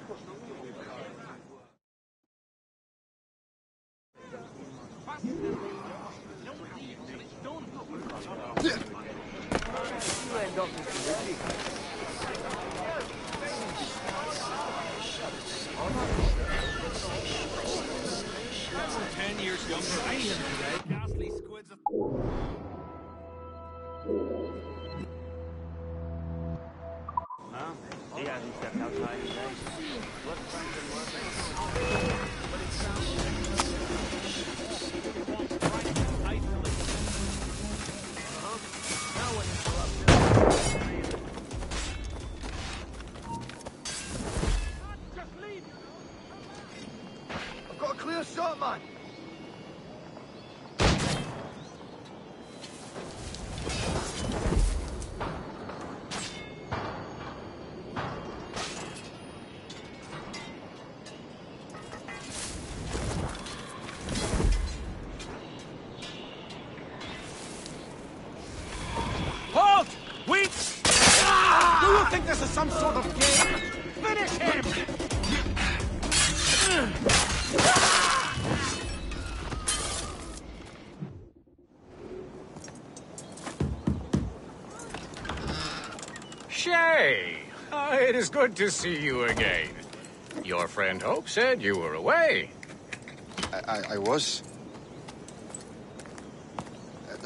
I've got a clear shot, man. Halt! Wait! Do you think this is some sort of game? Finish him! Shay! It is good to see you again. Your friend Hope said you were away. I was.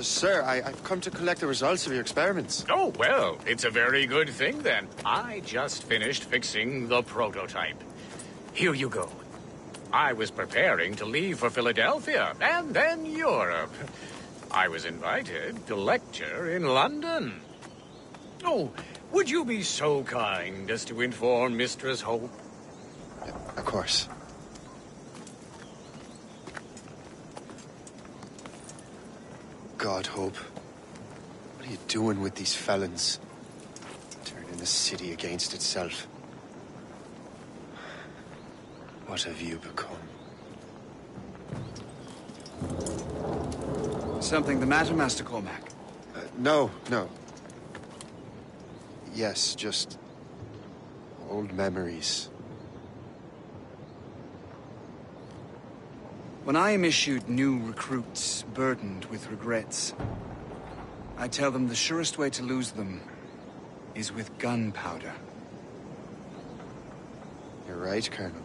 Sir, I've come to collect the results of your experiments. Oh, well, it's a very good thing then. I just finished fixing the prototype. Here you go. I was preparing to leave for Philadelphia and then Europe. I was invited to lecture in London. Oh, would you be so kind as to inform Mistress Hope? Of course. God, Hope. What are you doing with these felons? Turning the city against itself. What have you become? Something the matter, Master Cormac? No. Yes, just old memories. When I am issued new recruits burdened with regrets, I tell them the surest way to lose them is with gunpowder. You're right, Colonel.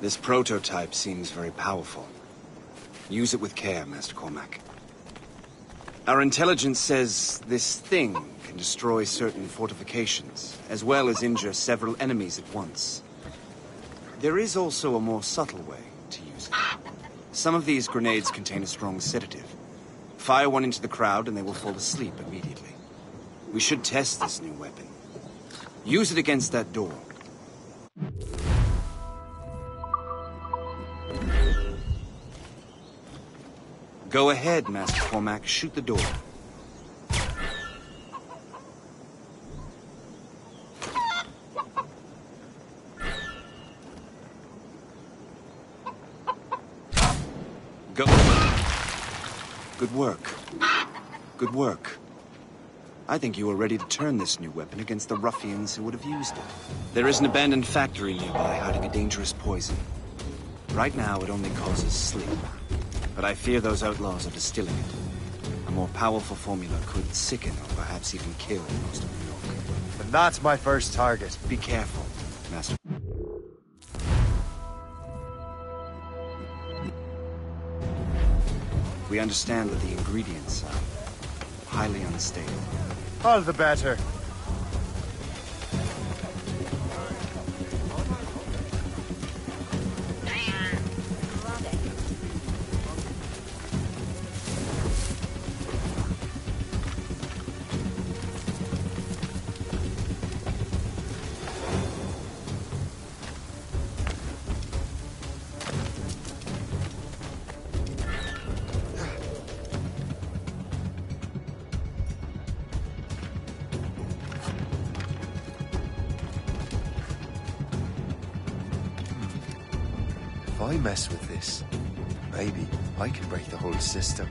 This prototype seems very powerful. Use it with care, Master Cormac. Our intelligence says this thing can destroy certain fortifications, as well as injure several enemies at once. There is also a more subtle way to use it. Some of these grenades contain a strong sedative. Fire one into the crowd and they will fall asleep immediately. We should test this new weapon. Use it against that door. Go ahead, Master Cormac. Shoot the door. Go. Good work. Good work. I think you are ready to turn this new weapon against the ruffians who would have used it. There is an abandoned factory nearby hiding a dangerous poison. Right now, it only causes sleep. But I fear those outlaws are distilling it. A more powerful formula could sicken or perhaps even kill most of New York. And that's my first target. Be careful, Master. We understand that the ingredients are highly unstable. All the better. If I mess with this, maybe I can break the whole system.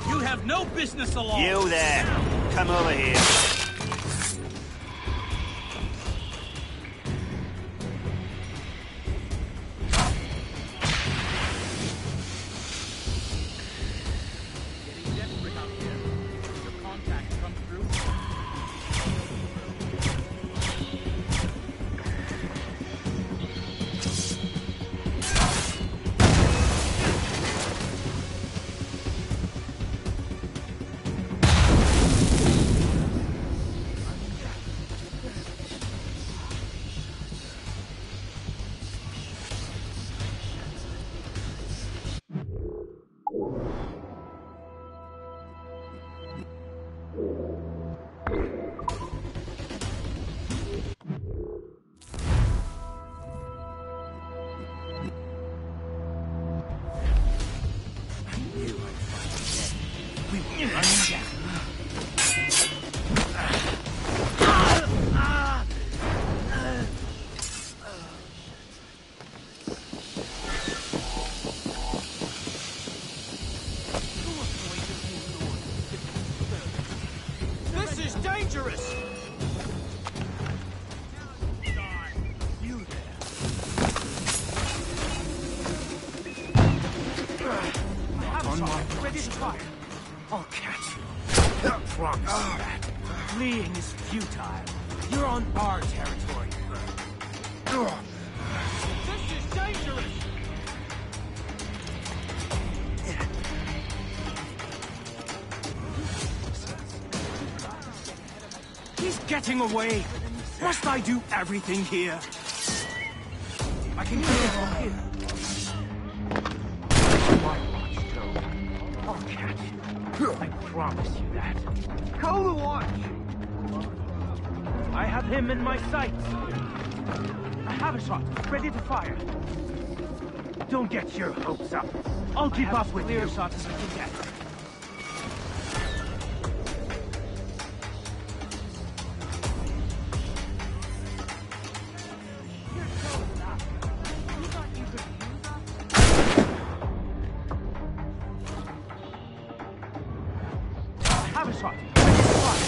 You have no business alone. You there. Come over here. This is dangerous. You there. On my ready to fire. I'll catch you. I promise you that. Fleeing is futile. You're on our territory. This is dangerous. He's getting away. Must I do everything here? I can get it from here. My watch, Toad. I'll catch you. I promise you that. Call the watch! I have him in my sights. I have a shot, ready to fire. Don't get your hopes up. I'll keep up with clear shots as I can get. Have a shot. Ready to fire.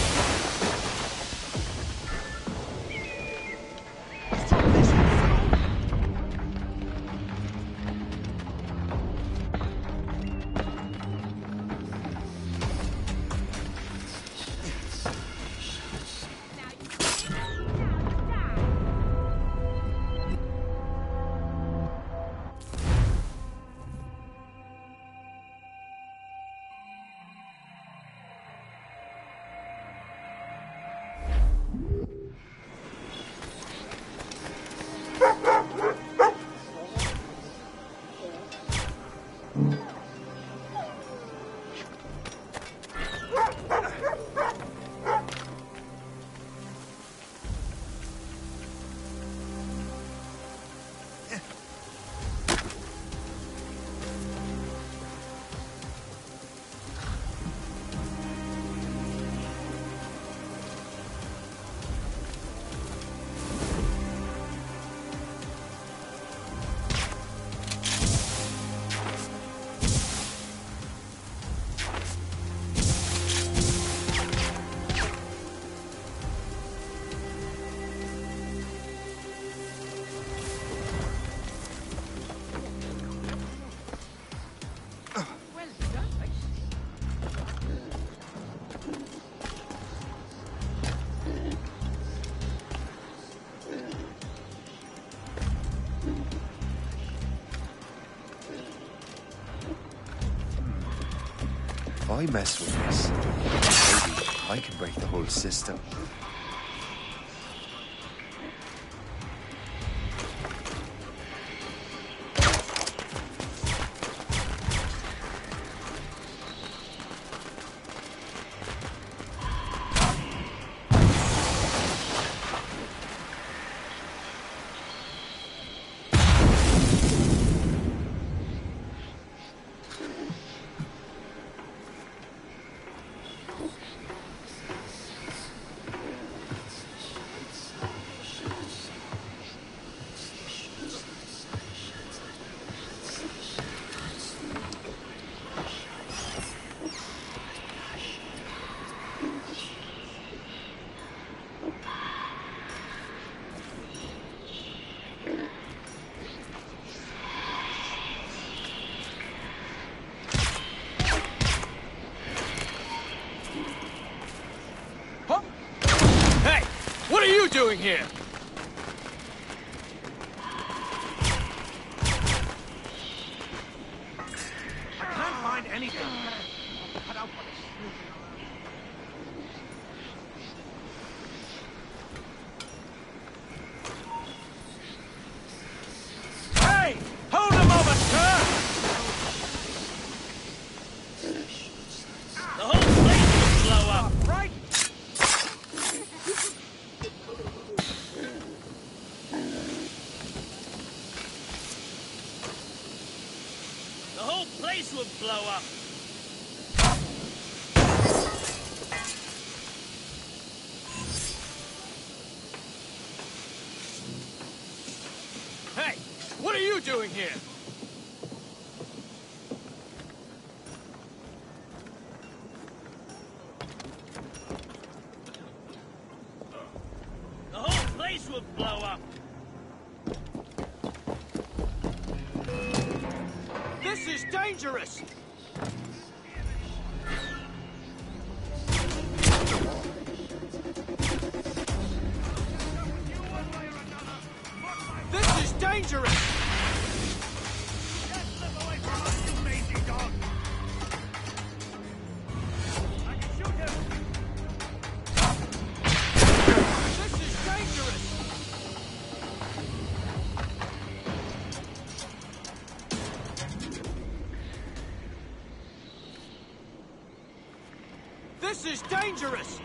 If I mess with this, maybe I can break the whole system. What are you doing here? I can't find anything. Cut out for this. Hey! Hold a moment, sir! The whole place will blow up, right? The whole place will blow up. Hey, what are you doing here? The whole place will blow up. This is dangerous! This is dangerous! Just slip away from us, you lazy dog! I can shoot him! This is dangerous! This is dangerous!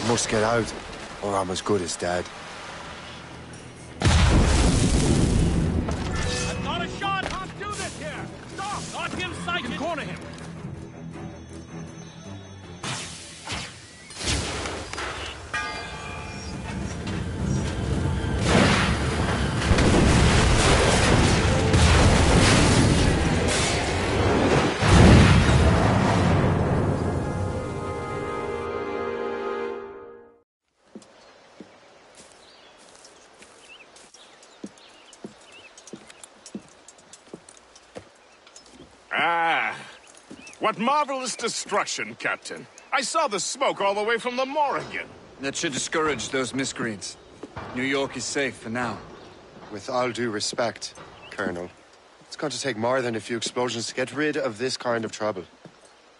Must get out, or I'm as good as dead. I've got a shot! Can't do this here! Stop! Got him sighted! Corner him! What marvelous destruction, Captain. I saw the smoke all the way from the Morrigan. That should discourage those miscreants. New York is safe for now. With all due respect, Colonel, it's going to take more than a few explosions to get rid of this kind of trouble.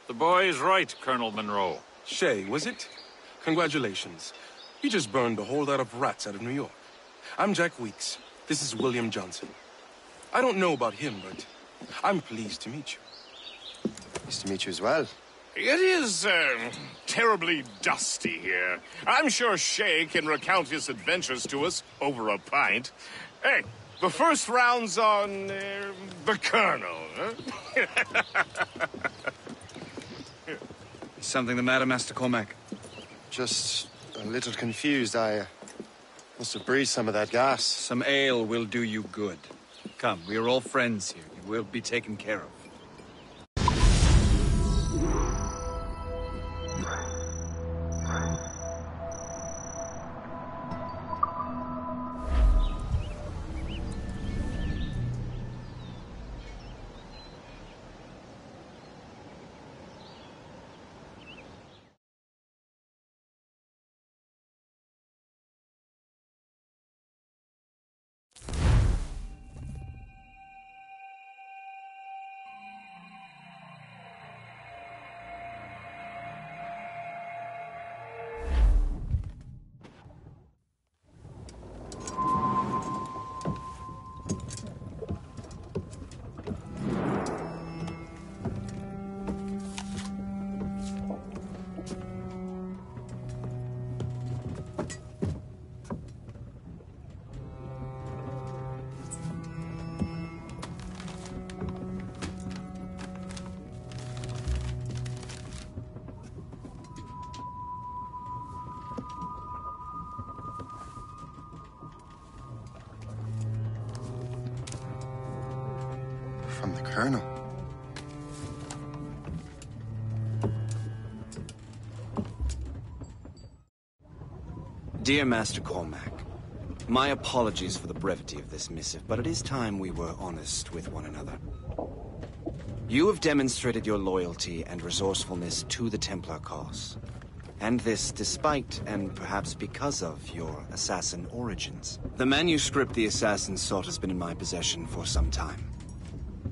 The boy is right, Colonel Monroe. Shay, was it? Congratulations. You just burned a whole lot of rats out of New York. I'm Jack Weeks. This is William Johnson. I don't know about him, but I'm pleased to meet you. Nice to meet you as well. It is, terribly dusty here. I'm sure Shay can recount his adventures to us over a pint. Hey, the first round's on, the Colonel, huh? Something the matter, Master Cormac? Just a little confused. I must have breathed some of that gas. Some ale will do you good. Come, we are all friends here. You will be taken care of. From the Colonel. Dear Master Cormac, my apologies for the brevity of this missive, but it is time we were honest with one another. You have demonstrated your loyalty and resourcefulness to the Templar cause. And this despite, and perhaps because of, your assassin origins. The manuscript the assassin sought has been in my possession for some time.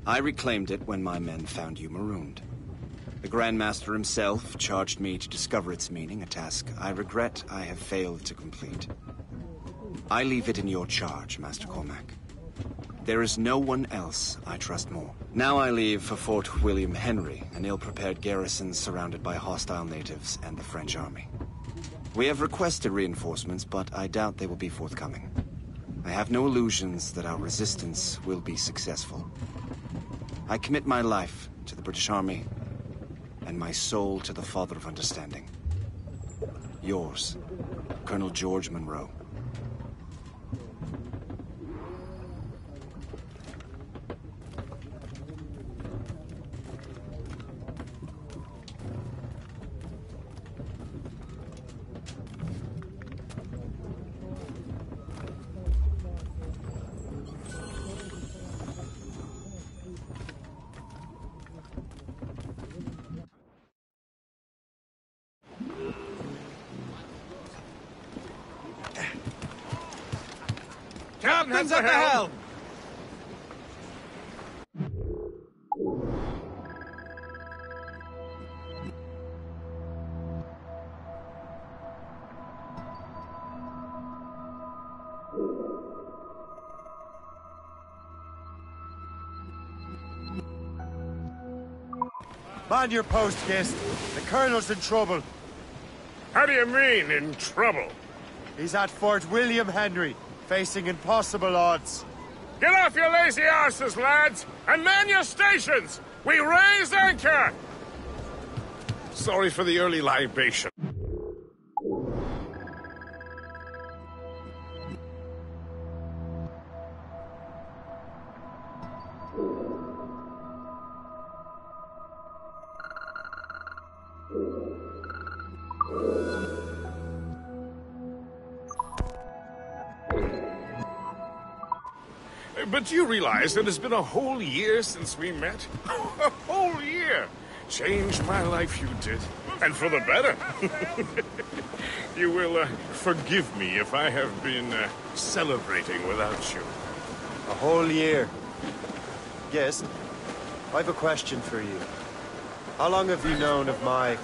I reclaimed it when my men found you marooned. The Grand Master himself charged me to discover its meaning, a task I regret I have failed to complete. I leave it in your charge, Master Cormac. There is no one else I trust more. Now I leave for Fort William Henry, an ill-prepared garrison surrounded by hostile natives and the French army. We have requested reinforcements, but I doubt they will be forthcoming. I have no illusions that our resistance will be successful. I commit my life to the British Army, and my soul to the Father of Understanding. Yours, Colonel George Monroe. Captain's at the helm! Man your post, Gist. The Colonel's in trouble. How do you mean, in trouble? He's at Fort William Henry, facing impossible odds. Get off your lazy arses, lads, and man your stations! We raise anchor! Sorry for the early libation. But do you realize that it's been a whole year since we met? A whole year! Changed my life, you did. And for the better. You will forgive me if I have been celebrating without you. A whole year. Yes, I've a question for you. How long have you known of my,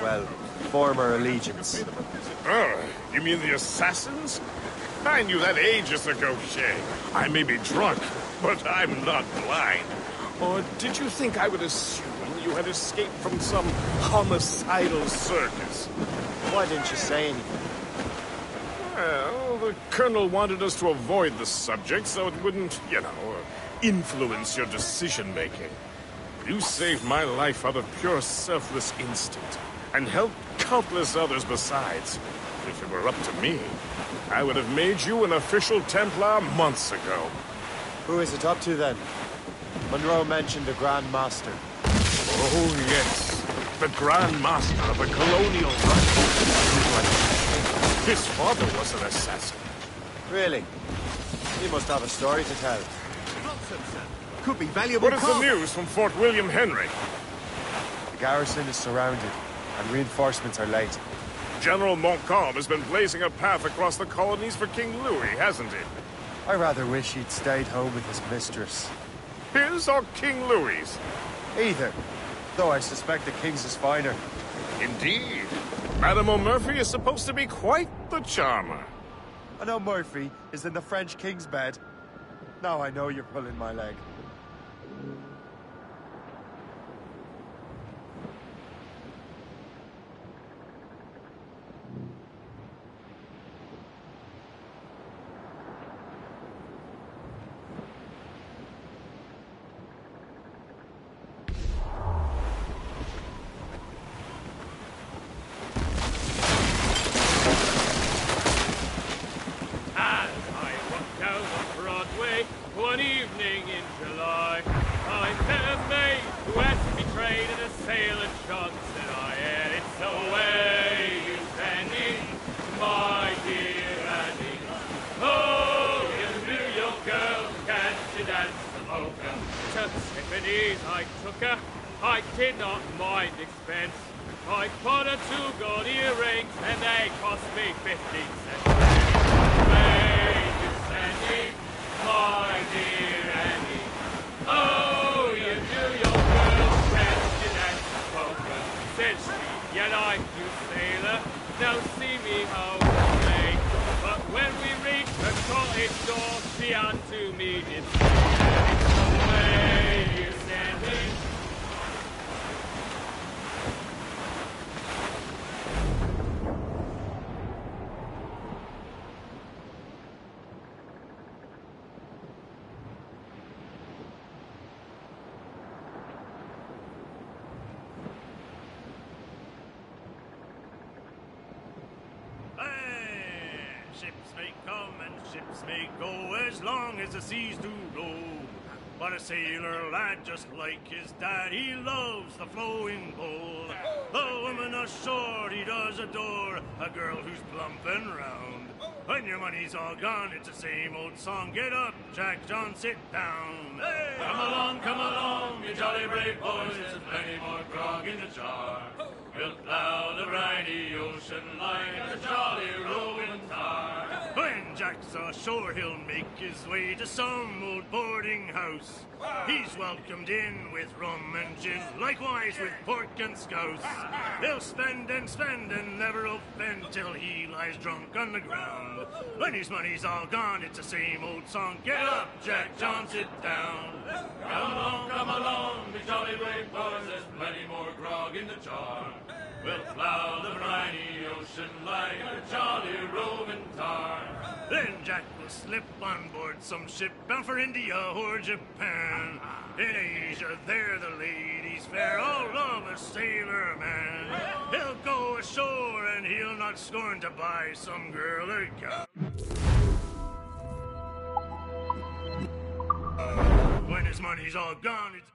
well, former allegiance? Oh, you mean the assassins? I knew that ages ago, Shay. I may be drunk, but I'm not blind. Or did you think I would assume you had escaped from some homicidal circus? Why didn't you say anything? Well, the Colonel wanted us to avoid the subject so it wouldn't, influence your decision-making. You saved my life out of pure selfless instinct, and helped countless others besides. If it were up to me, I would have made you an official Templar months ago. Who is it up to, then? Monroe mentioned a Grand Master. Oh, yes. The Grand Master of the Colonial Rite. His father was an assassin. Really? He must have a story to tell. Nonsense, sir. Could be valuable. What is the news from Fort William Henry? The garrison is surrounded, and reinforcements are late. General Montcalm has been blazing a path across the colonies for King Louis, hasn't he? I rather wish he'd stayed home with his mistress. His or King Louis's? Either. Though I suspect the King's is finer. Indeed. Madame O'Murphy is supposed to be quite the charmer. I know Murphy is in the French King's bed. Now I know you're pulling my leg. One evening in July, I met a maid who had betrayed in a sailor Johnson. I had it so way you Annie, my dear Annie. Oh, you New York girl, can't you dance the polka? To Tiffany's I took her, I did not mind expense. I bought her 2 gold earrings and they cost me 15 cents. Maid, you Annie. My dear Annie, oh, you New York girl, can't you dance the polka? Said she, you like you sailor, now see me home today. But when we reached the cottage door, she unto me did say, away you send me. Hey, ships may come and ships may go as long as the seas do roll. But a sailor lad just like his dad, he loves the flowing bowl. The woman ashore he does adore, a girl who's plump and round. When your money's all gone, it's the same old song. Get up, Jack John, sit down. Hey! Come along, you jolly brave boys. There's plenty more grog in the jar. We'll plow the briny ocean like a jolly roving tar. When Jack's ashore, he'll make his way to some old boarding house. He's welcomed in with rum and gin, likewise with pork and scouse. He'll spend and never offend till he lies drunk on the ground. When his money's all gone, it's the same old song. Get up, Jack John, sit down. Come along, me jolly brave boys. There's plenty more grog in the jar. We'll plow the briny ocean like a jolly roving tar. Then Jack will slip on board some ship bound for India or Japan. In Asia, there the ladies fair, all love a sailor man. He'll go ashore and he'll not scorn to buy some girl a gown. When his money's all gone, it's...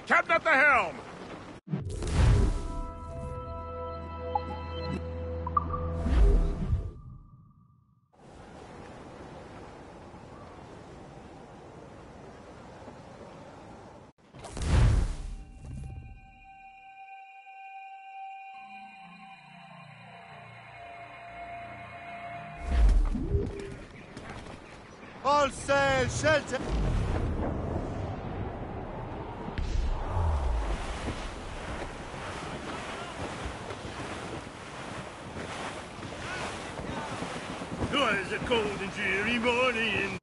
Captain at the helm! All sail, shelter! It was a cold and dreary morning.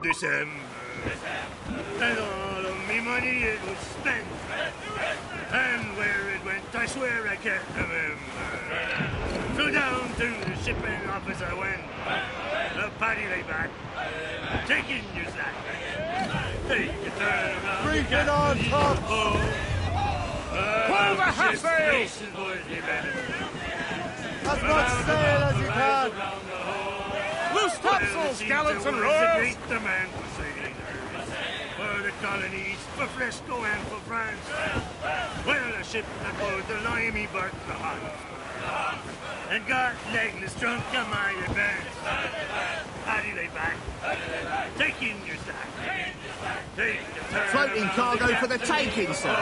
December. And all of me money it was spent. And where it went, I swear I can't remember. So down to the shipping office I went. The paddy lay back, taking your sack. Take a turn around. Bring it on, Tom! Pull the half-sail! As much sail as you can! Loose topsails, gallants and royals! The man for sailors, for the colonies, for Frisco and for France. Well, a ship that bore the limey bark the hot, and got legless drunk on my advance. Paddy lay back, taking your stack. Take the turn. Floating cargo for the taking, sir.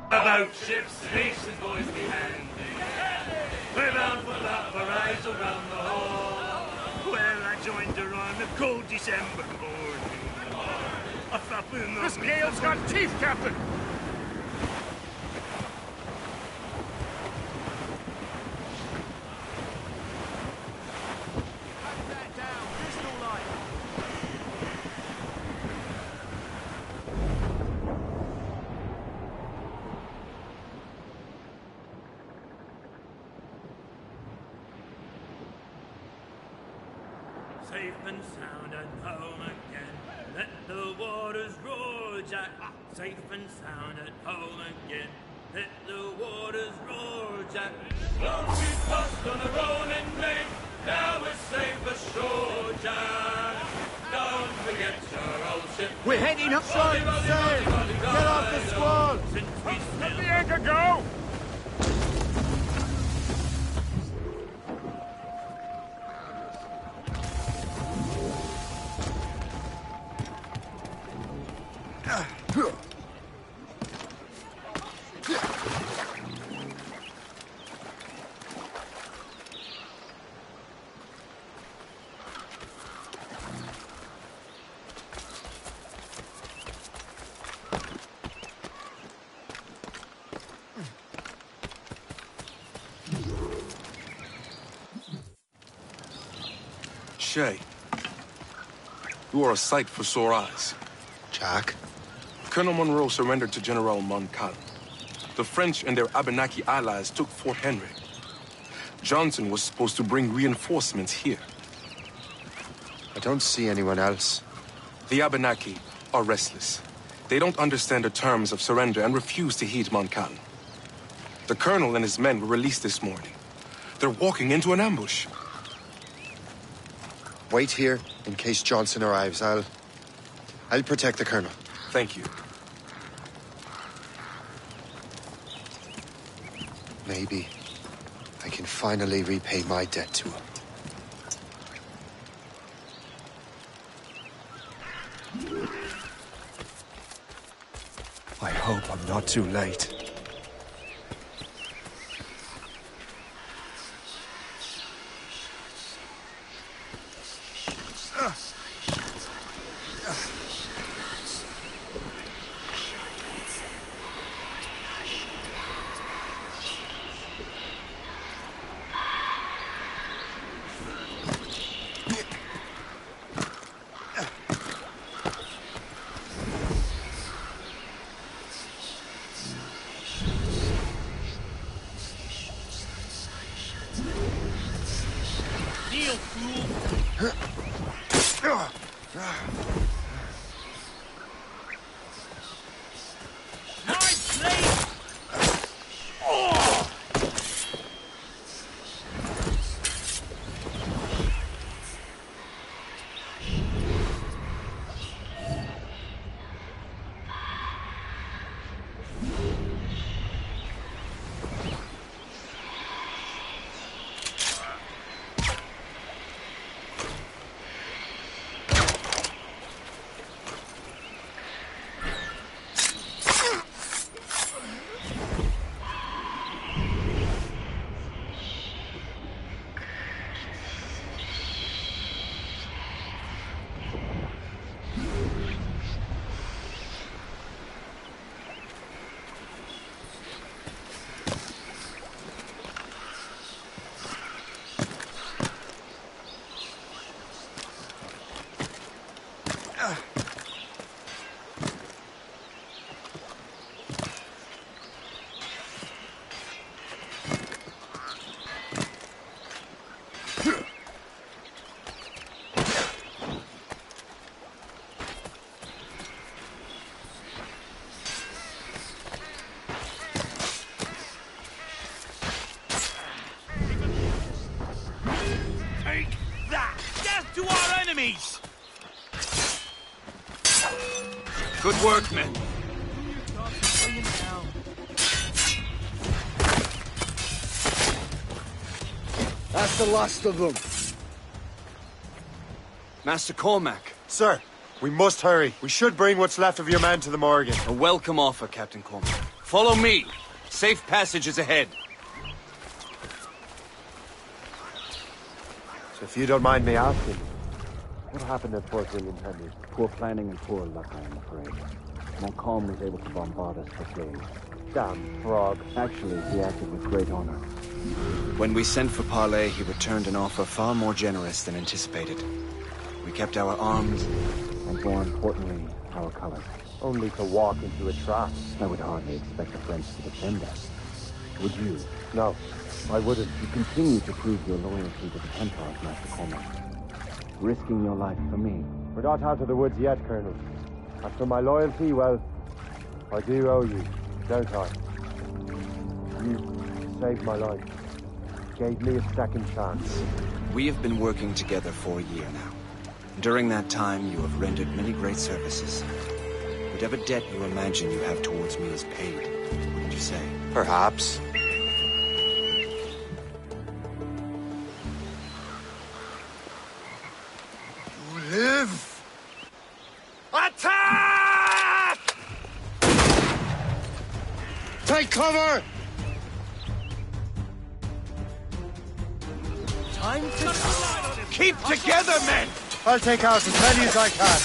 About ships, nations, boys, be handy. We're bound for Valparaiso around the hall. Well, I joined her on a cold December morning. A flop in the... This gale's got teeth, Captain! Safe and sound and home again. Let the waters roar, Jack. Safe and sound at home again. Let the waters roar, Jack. Don't be tossed on a rolling main. Now we're safe ashore, Jack. Don't forget your old ship. We're heading up. Short sail! Get off the squall! Let the anchor go! Shay. You are a sight for sore eyes. Jack? Colonel Monroe surrendered to General Montcalm. The French and their Abenaki allies took Fort Henry. Johnson was supposed to bring reinforcements here. I don't see anyone else. The Abenaki are restless. They don't understand the terms of surrender and refuse to heed Montcalm. The colonel and his men were released this morning. They're walking into an ambush. Wait here in case Johnson arrives. I'll protect the colonel. Thank you. Maybe I can finally repay my debt to him. I hope I'm not too late. Good work, men. That's the last of them. Master Cormac. Sir, we must hurry. We should bring what's left of your men to the Morgan. A welcome offer, Captain Cormac. Follow me. Safe passage is ahead. So if you don't mind me asking, what happened at Fort William Henry? Poor planning and poor luck, I am afraid. Montcalm was able to bombard us for days. Damn frog. Actually, he acted with great honor. When we sent for parley, he returned an offer far more generous than anticipated. We kept our arms, and more importantly, our colors. Only to walk into a trap. I would hardly expect the French to defend us. Would you? No, I wouldn't. You continue to prove your loyalty to the Templars, Master Cormac. Risking your life for me. We're not out of the woods yet, Colonel. As for my loyalty, well, I do owe you, don't I? You saved my life. Gave me a second chance. We have been working together for a year now. During that time, you have rendered many great services. Whatever debt you imagine you have towards me is paid, wouldn't you say? Perhaps. You live! Attack! Take cover! Time to keep together, men! I'll take out as many as I can.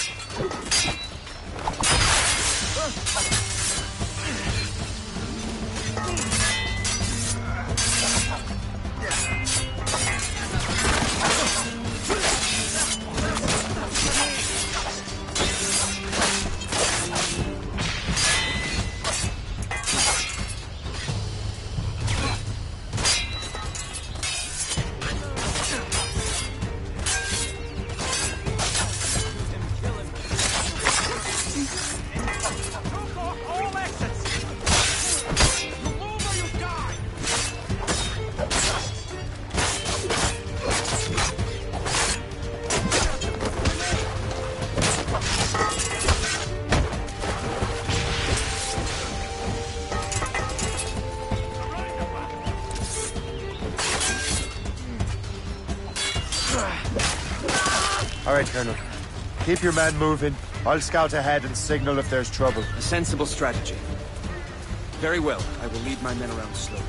All right, Colonel. Keep your men moving. I'll scout ahead and signal if there's trouble. A sensible strategy. Very well. I will lead my men around slowly.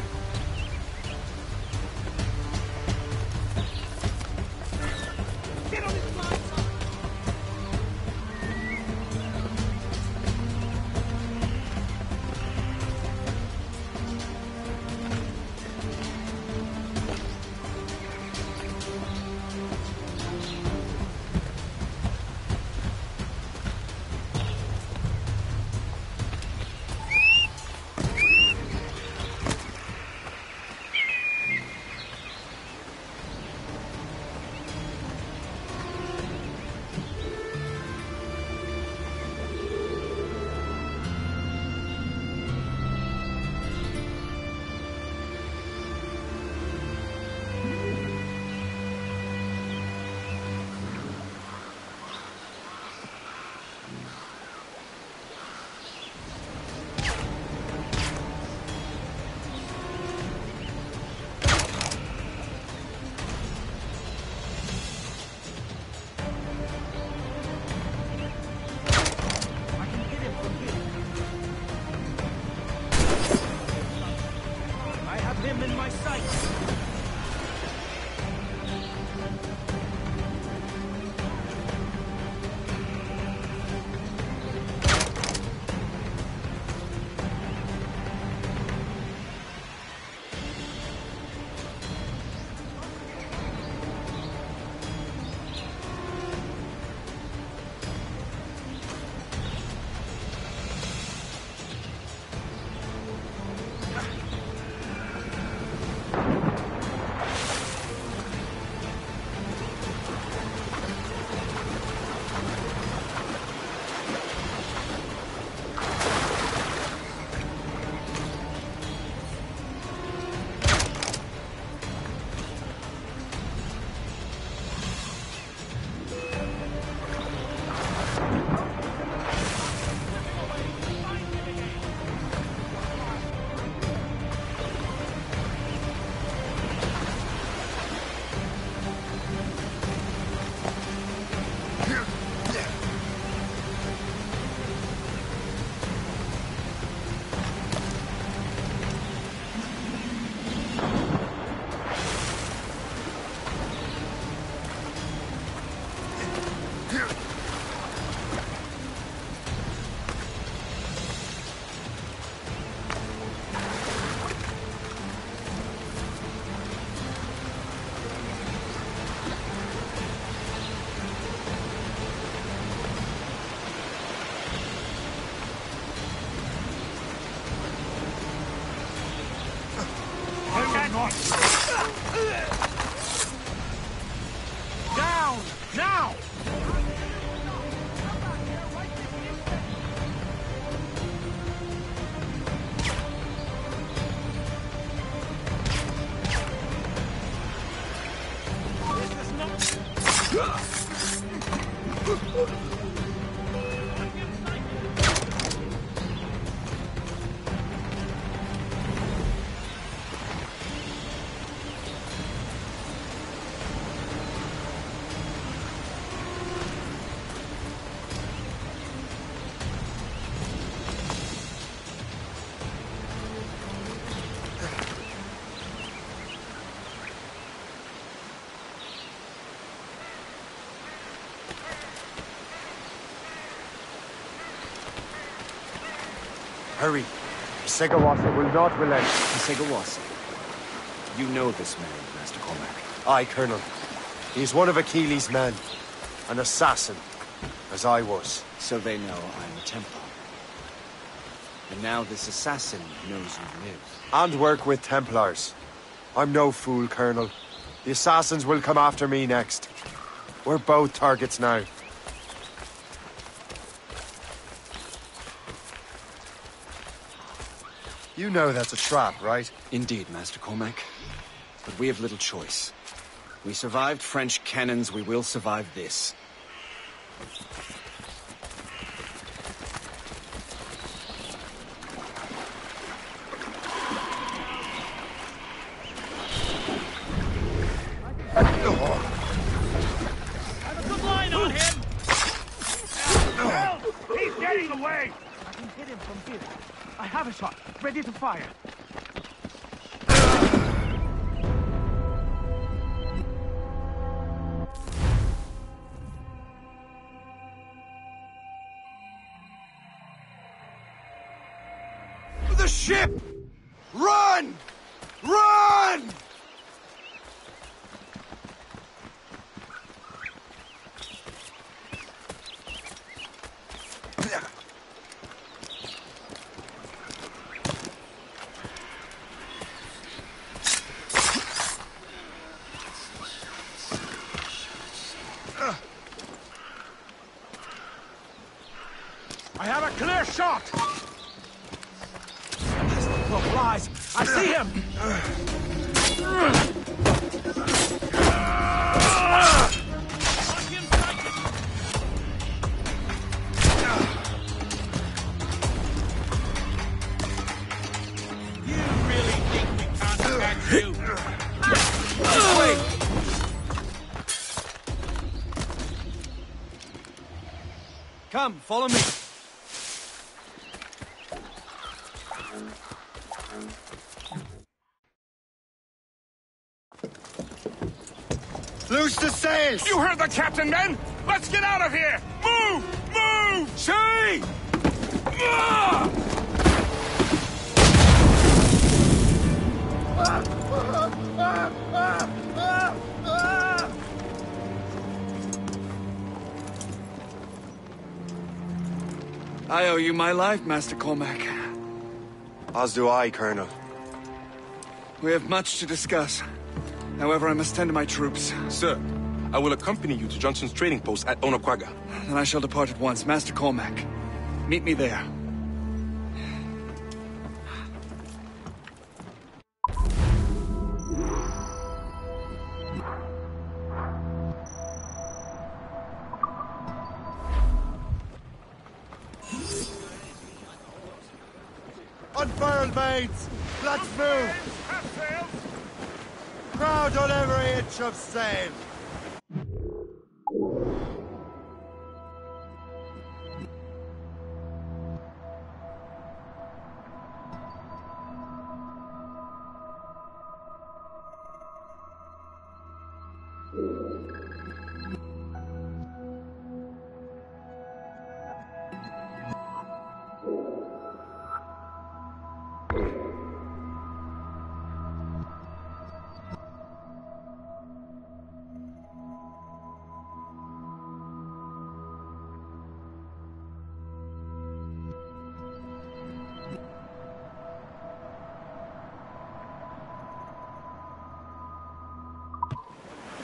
Down! Now! Hurry. Segawasa will not relent. Segawasa. You know this man, Master Cormac. Aye, Colonel. He is one of Achilles' men. An assassin, as I was. So they know I'm a Templar. And now this assassin knows you live. And work with Templars. I'm no fool, Colonel. The assassins will come after me next. We're both targets now. You know that's a trap, right? Indeed, Master Cormac. But we have little choice. We survived French cannons, we will survive this. him from here. I have a shot, ready to fire. The ship! Run! Run! I have a clear shot! As the crow flies, I see him! You really think we can't catch you? Wait! Come, follow me. Loose the sails! You heard the captain, men! Let's get out of here! Move! Move! See! I owe you my life, Master Cormac. As do I, Colonel. We have much to discuss. However, I must tend to my troops. Sir, I will accompany you to Johnson's trading post at Onokwaga. Then I shall depart at once. Master Cormac, meet me there. Unfurled mates! Let's move! Crowd on every inch of sail!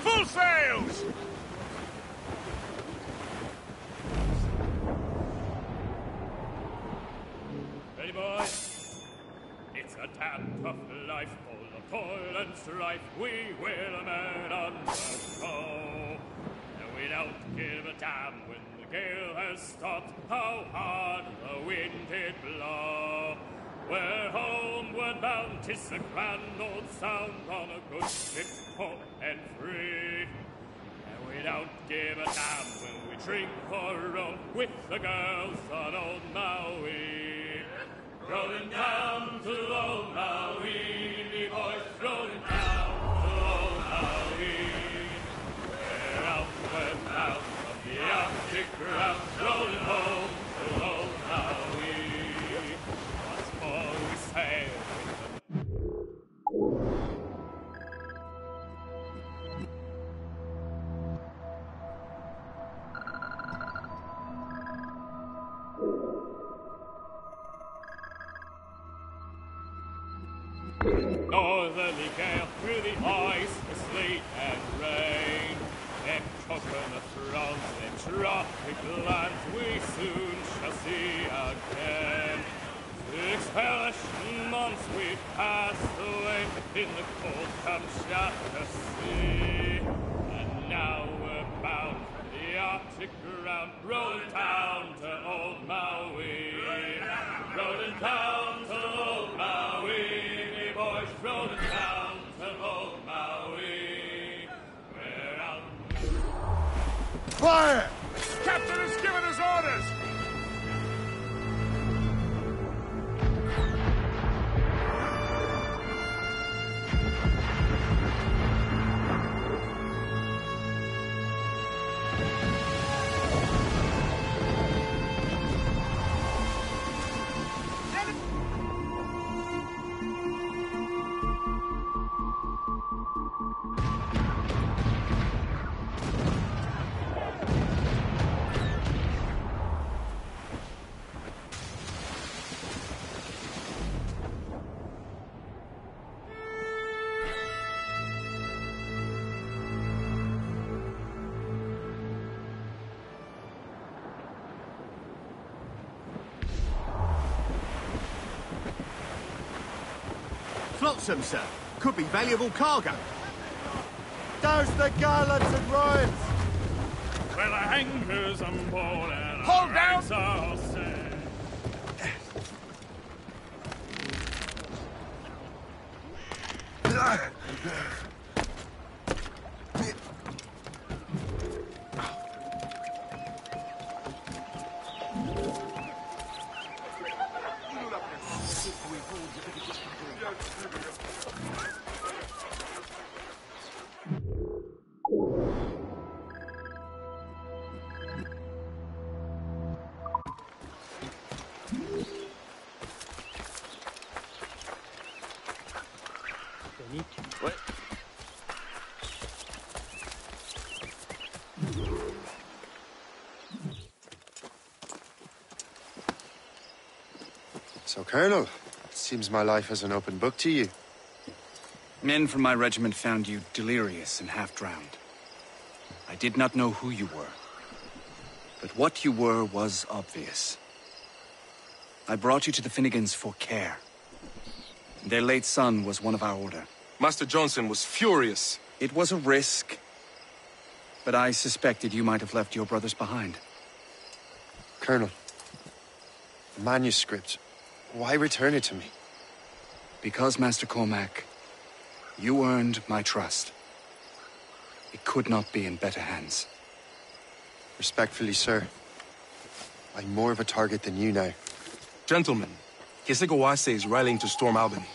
Full sails! Ready, boys? It's a damn tough life, full of toil and strife. We will man undergo. And we don't give a damn when the gale has stopped, how hard the wind did blow. We're homeward bound, 'tis a grand old sound on a good ship, home and free. And we don't give a damn when we drink or roll with the girls on old Maui. Rolling down to old Maui, me boys, rolling down to old Maui. We're outward bound from the Arctic ground, rolling home to old Maui. Once more we sail northerly gale through the ice, the sleet and rain. Them coconut fronds, them tropic lands we soon shall see again. 6 hellish months we've passed away in the cold Kamchatka Sea. And now we're bound for the Arctic ground, rolling down to old Maui. Rolling down to old Maui, boys, rolling down to old Maui. We're out. Fire! Captain has given us orders! flotsam, sir. Could be valuable cargo. Douse the gallants and royals! Well, the anchor's on board and Hold our down! ranks are set. So, Colonel, it seems my life is an open book to you. Men from my regiment found you delirious and half-drowned. I did not know who you were. But what you were was obvious. I brought you to the Finnegans for care. Their late son was one of our order. Master Johnson was furious. It was a risk, but I suspected you might have left your brothers behind. Colonel, the manuscript, why return it to me? Because, Master Cormac, you earned my trust. It could not be in better hands. Respectfully, sir, I'm more of a target than you now. Gentlemen, Kesegawase is rallying to storm Albany.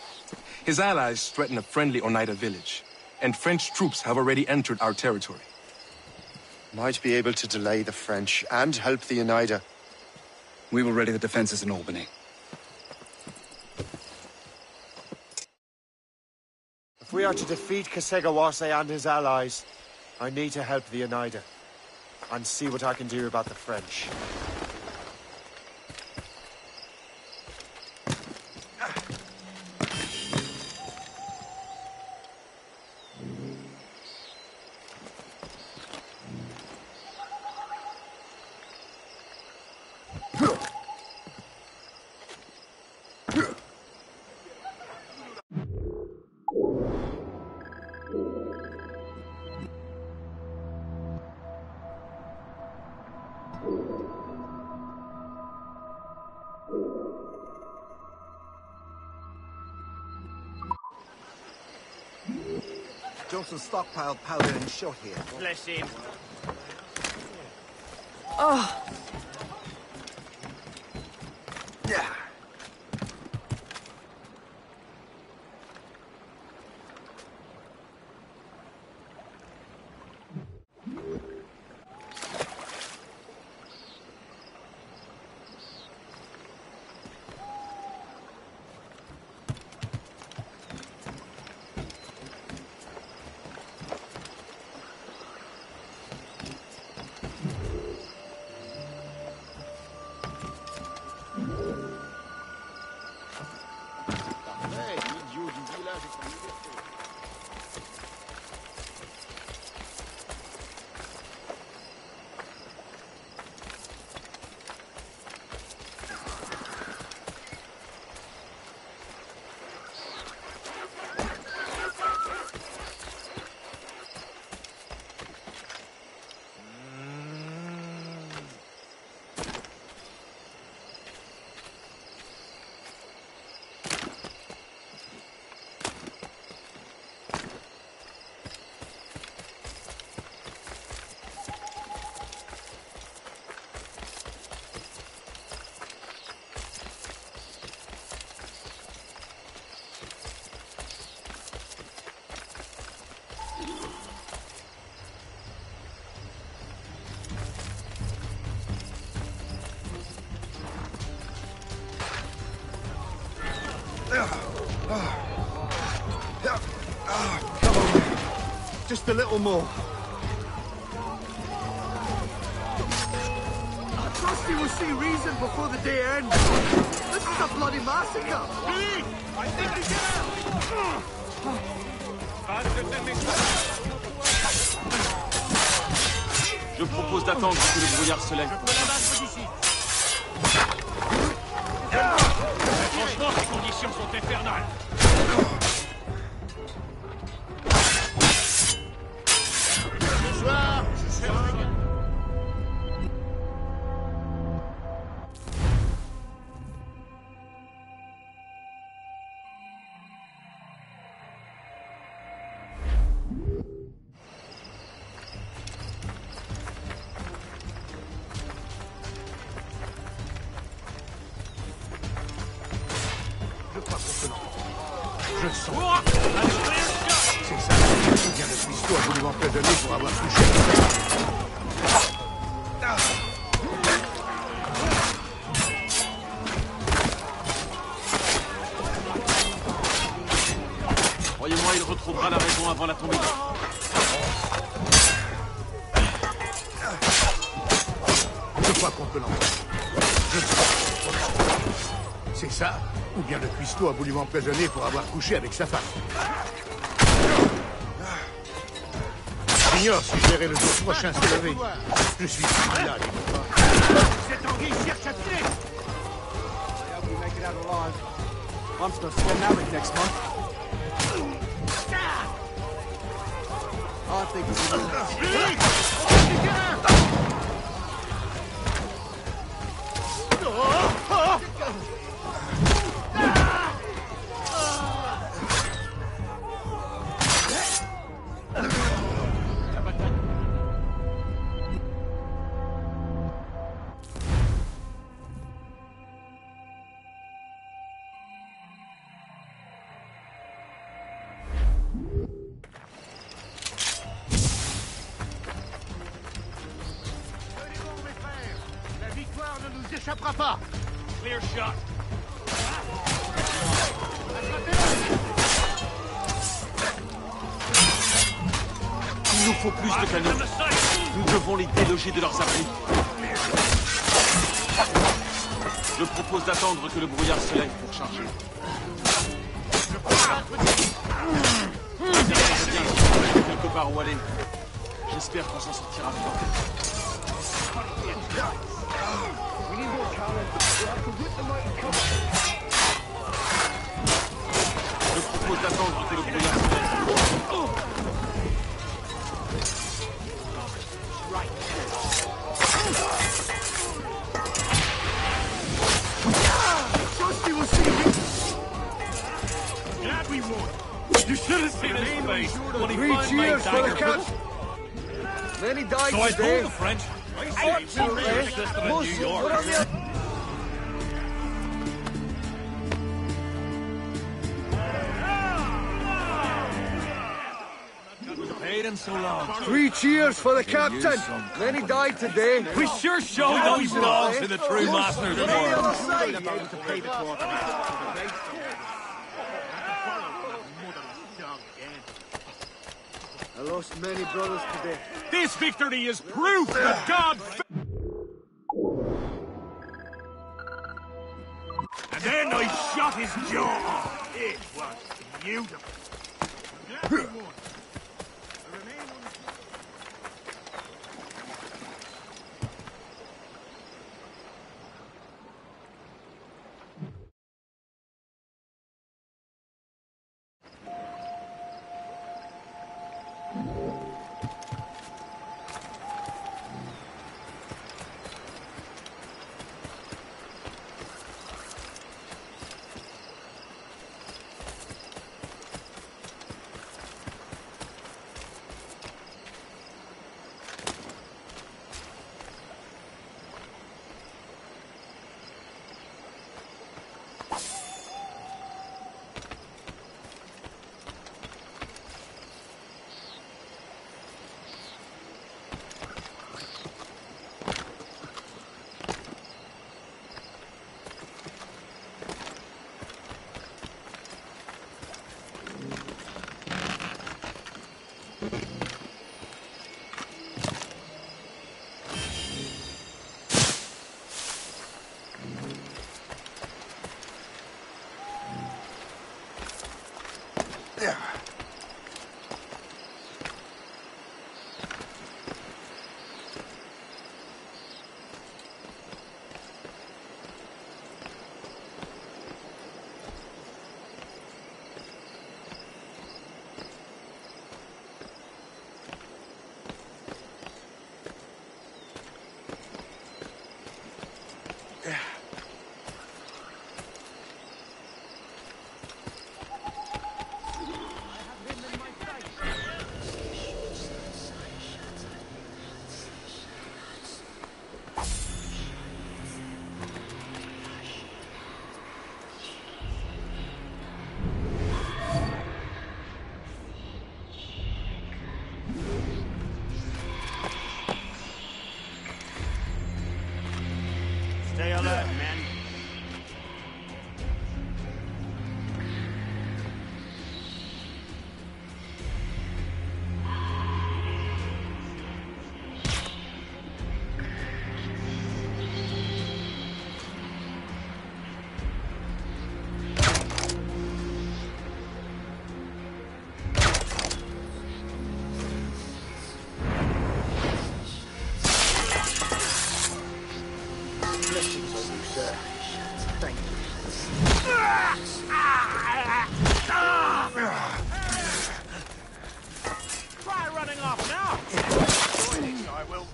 His allies threaten a friendly Oneida village, and French troops have already entered our territory. Might be able to delay the French and help the Oneida. We will ready the defenses in Albany. If we are to defeat Kesegawase and his allies, I need to help the Oneida and see what I can do about the French. Johnson stockpiled powder and shot here. Bless him. Oh! Yeah. Come on. Just a little more. I trust you will see reason before the day ends. This is a bloody massacre. Billy! I think you get out! Je propose d'attendre que le brouillard se lève. Franchement, ces conditions sont infernales. Bonsoir, je suis un... Je le sens. C'est ça. Ou bien le cuistot a voulu m'empoisonner pour avoir touché à ça. Croyez-moi, il retrouvera la raison avant la tombée. Je crois qu'on peut l'entendre. Je le sens. C'est ça. Ou bien le cuistot a voulu m'empoisonner pour avoir couché avec sa femme. J'ignore si je verrai le jour prochain se lever. Je suis là, les gars. Cette anguille cherche à tuer. Yeah, we make it out alive. I'm supposed to get married next month. I think it's échappera pas. Clear shot. Il nous faut plus de canons. Nous devons les déloger de leurs abris. Je propose d'attendre que le brouillard se lève pour charger. Quelque part où aller. J'espère qu'on s'en sortira vite. Je propose d'attendre que le brouillard se lève. You should have seen his face when he finally made dagger. Many died So I today. told the French. I see the system in New York. Paid him so long. 3 cheers for the captain. Many died today. We sure showed those dogs who the true masters were. I lost many brothers today. This victory is proof that God... And then I shot his jaw. It was beautiful. Stay alert, men. Try running off now! I will.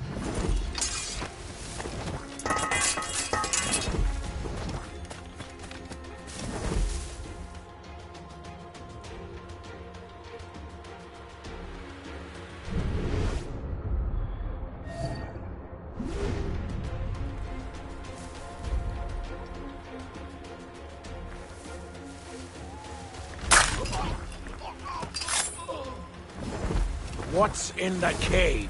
What's in the cave?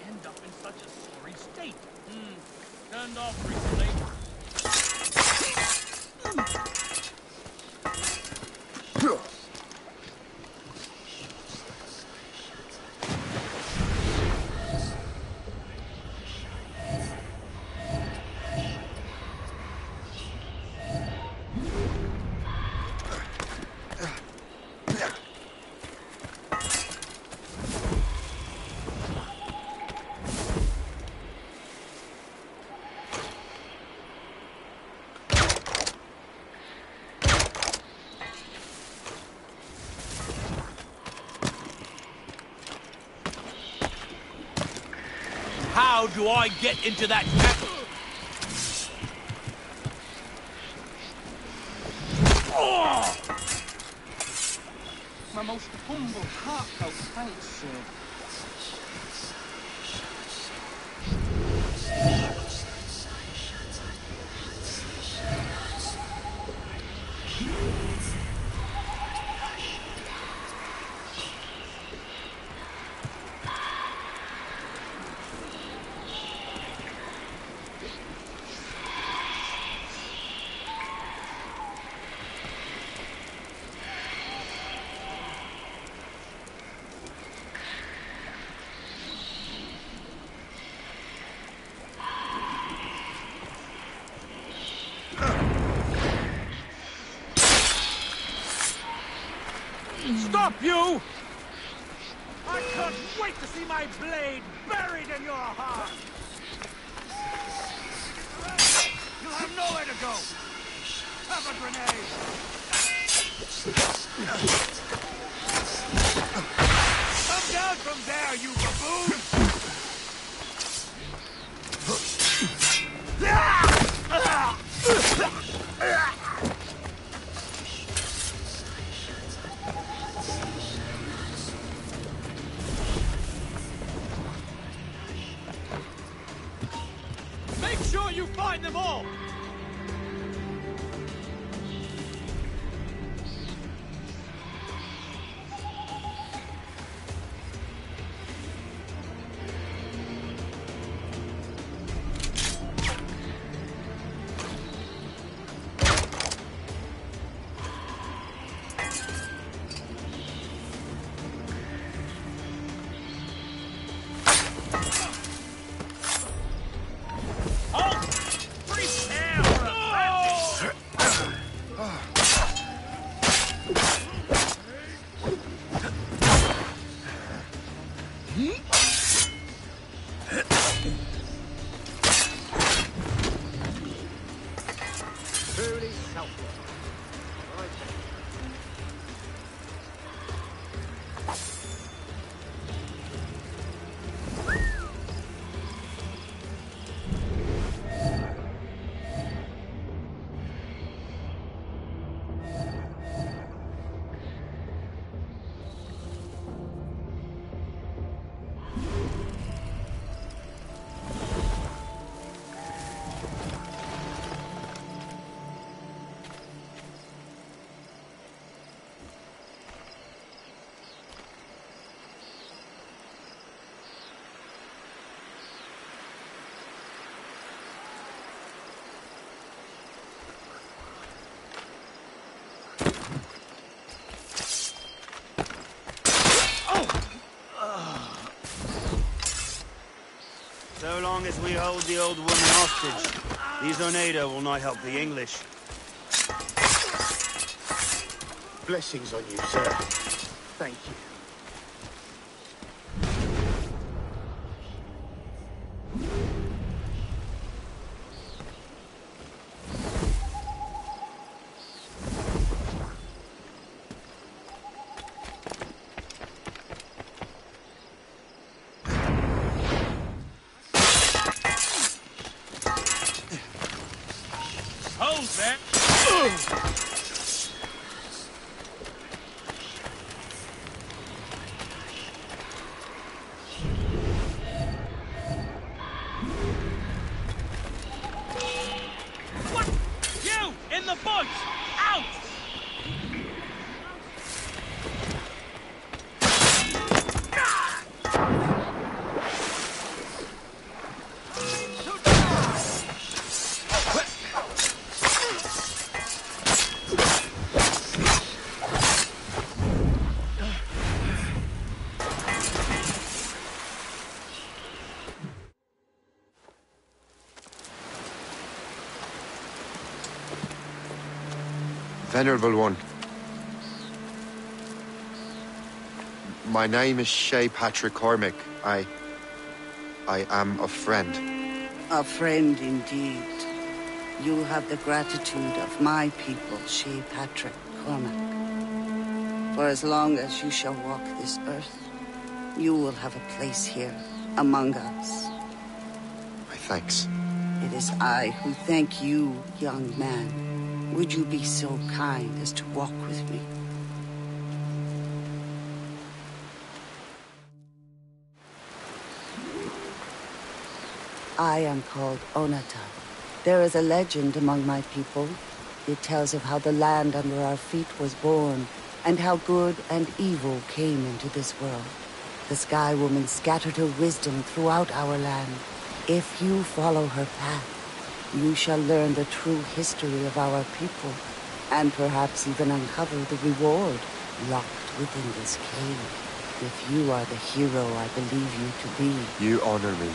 End up in such a sorry state. Turned off recently. How do I get into that castle? Oh! My most humble, heartfelt thanks, sir. Stop, you! I can't wait to see my blade buried in your heart! You'll have nowhere to go! Have a grenade! Come down from there, you baboon! Make sure you find them all! Truly selfless. Right. as we hold the old woman hostage, these Oneida will not help the English. Blessings on you, sir. Thank you. Hold that! What? You! In the bush! Out! Venerable One. My name is Shay Patrick Cormac. I am a friend. A friend indeed. You have the gratitude of my people, Shay Patrick Cormac. For as long as you shall walk this earth, you will have a place here, among us. My thanks. It is I who thank you, young man. Would you be so kind as to walk with me? I am called Onata. There is a legend among my people. It tells of how the land under our feet was born, and how good and evil came into this world. The Sky Woman scattered her wisdom throughout our land. If you follow her path, you shall learn the true history of our people, and perhaps even uncover the reward locked within this cave. If you are the hero I believe you to be. You honor me,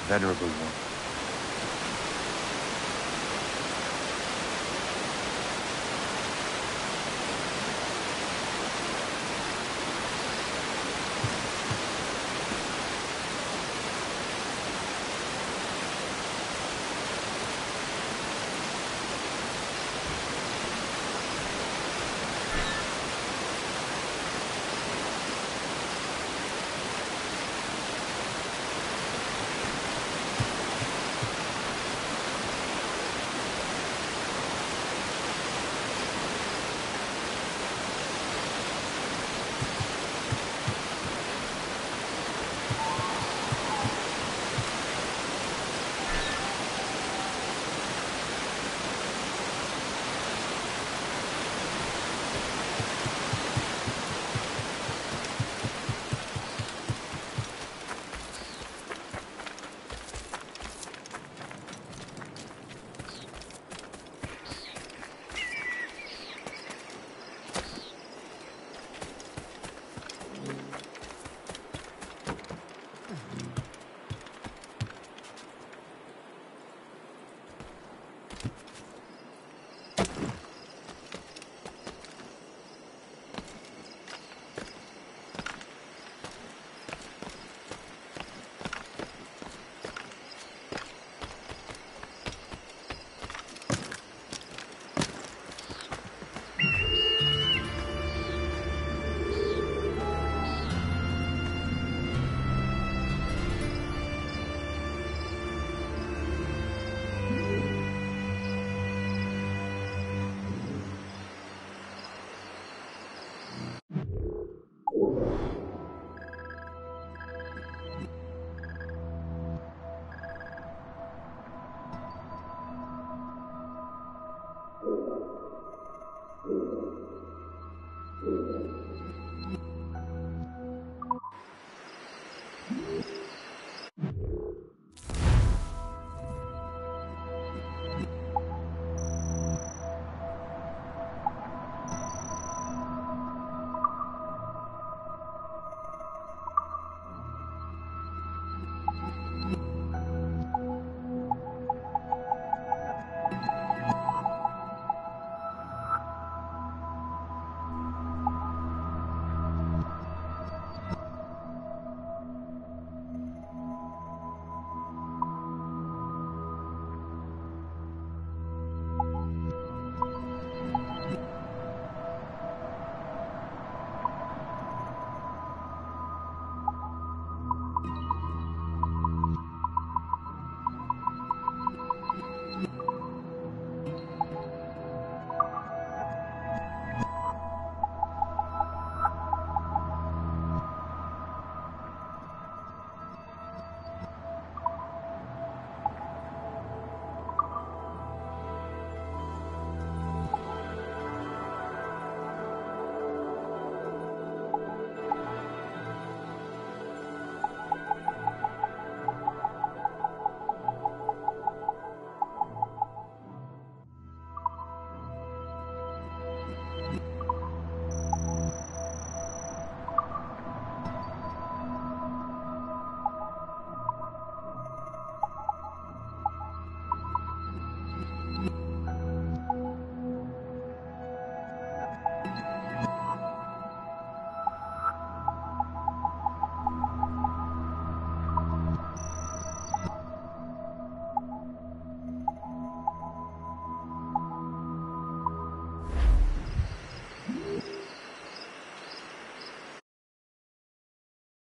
Venerable One.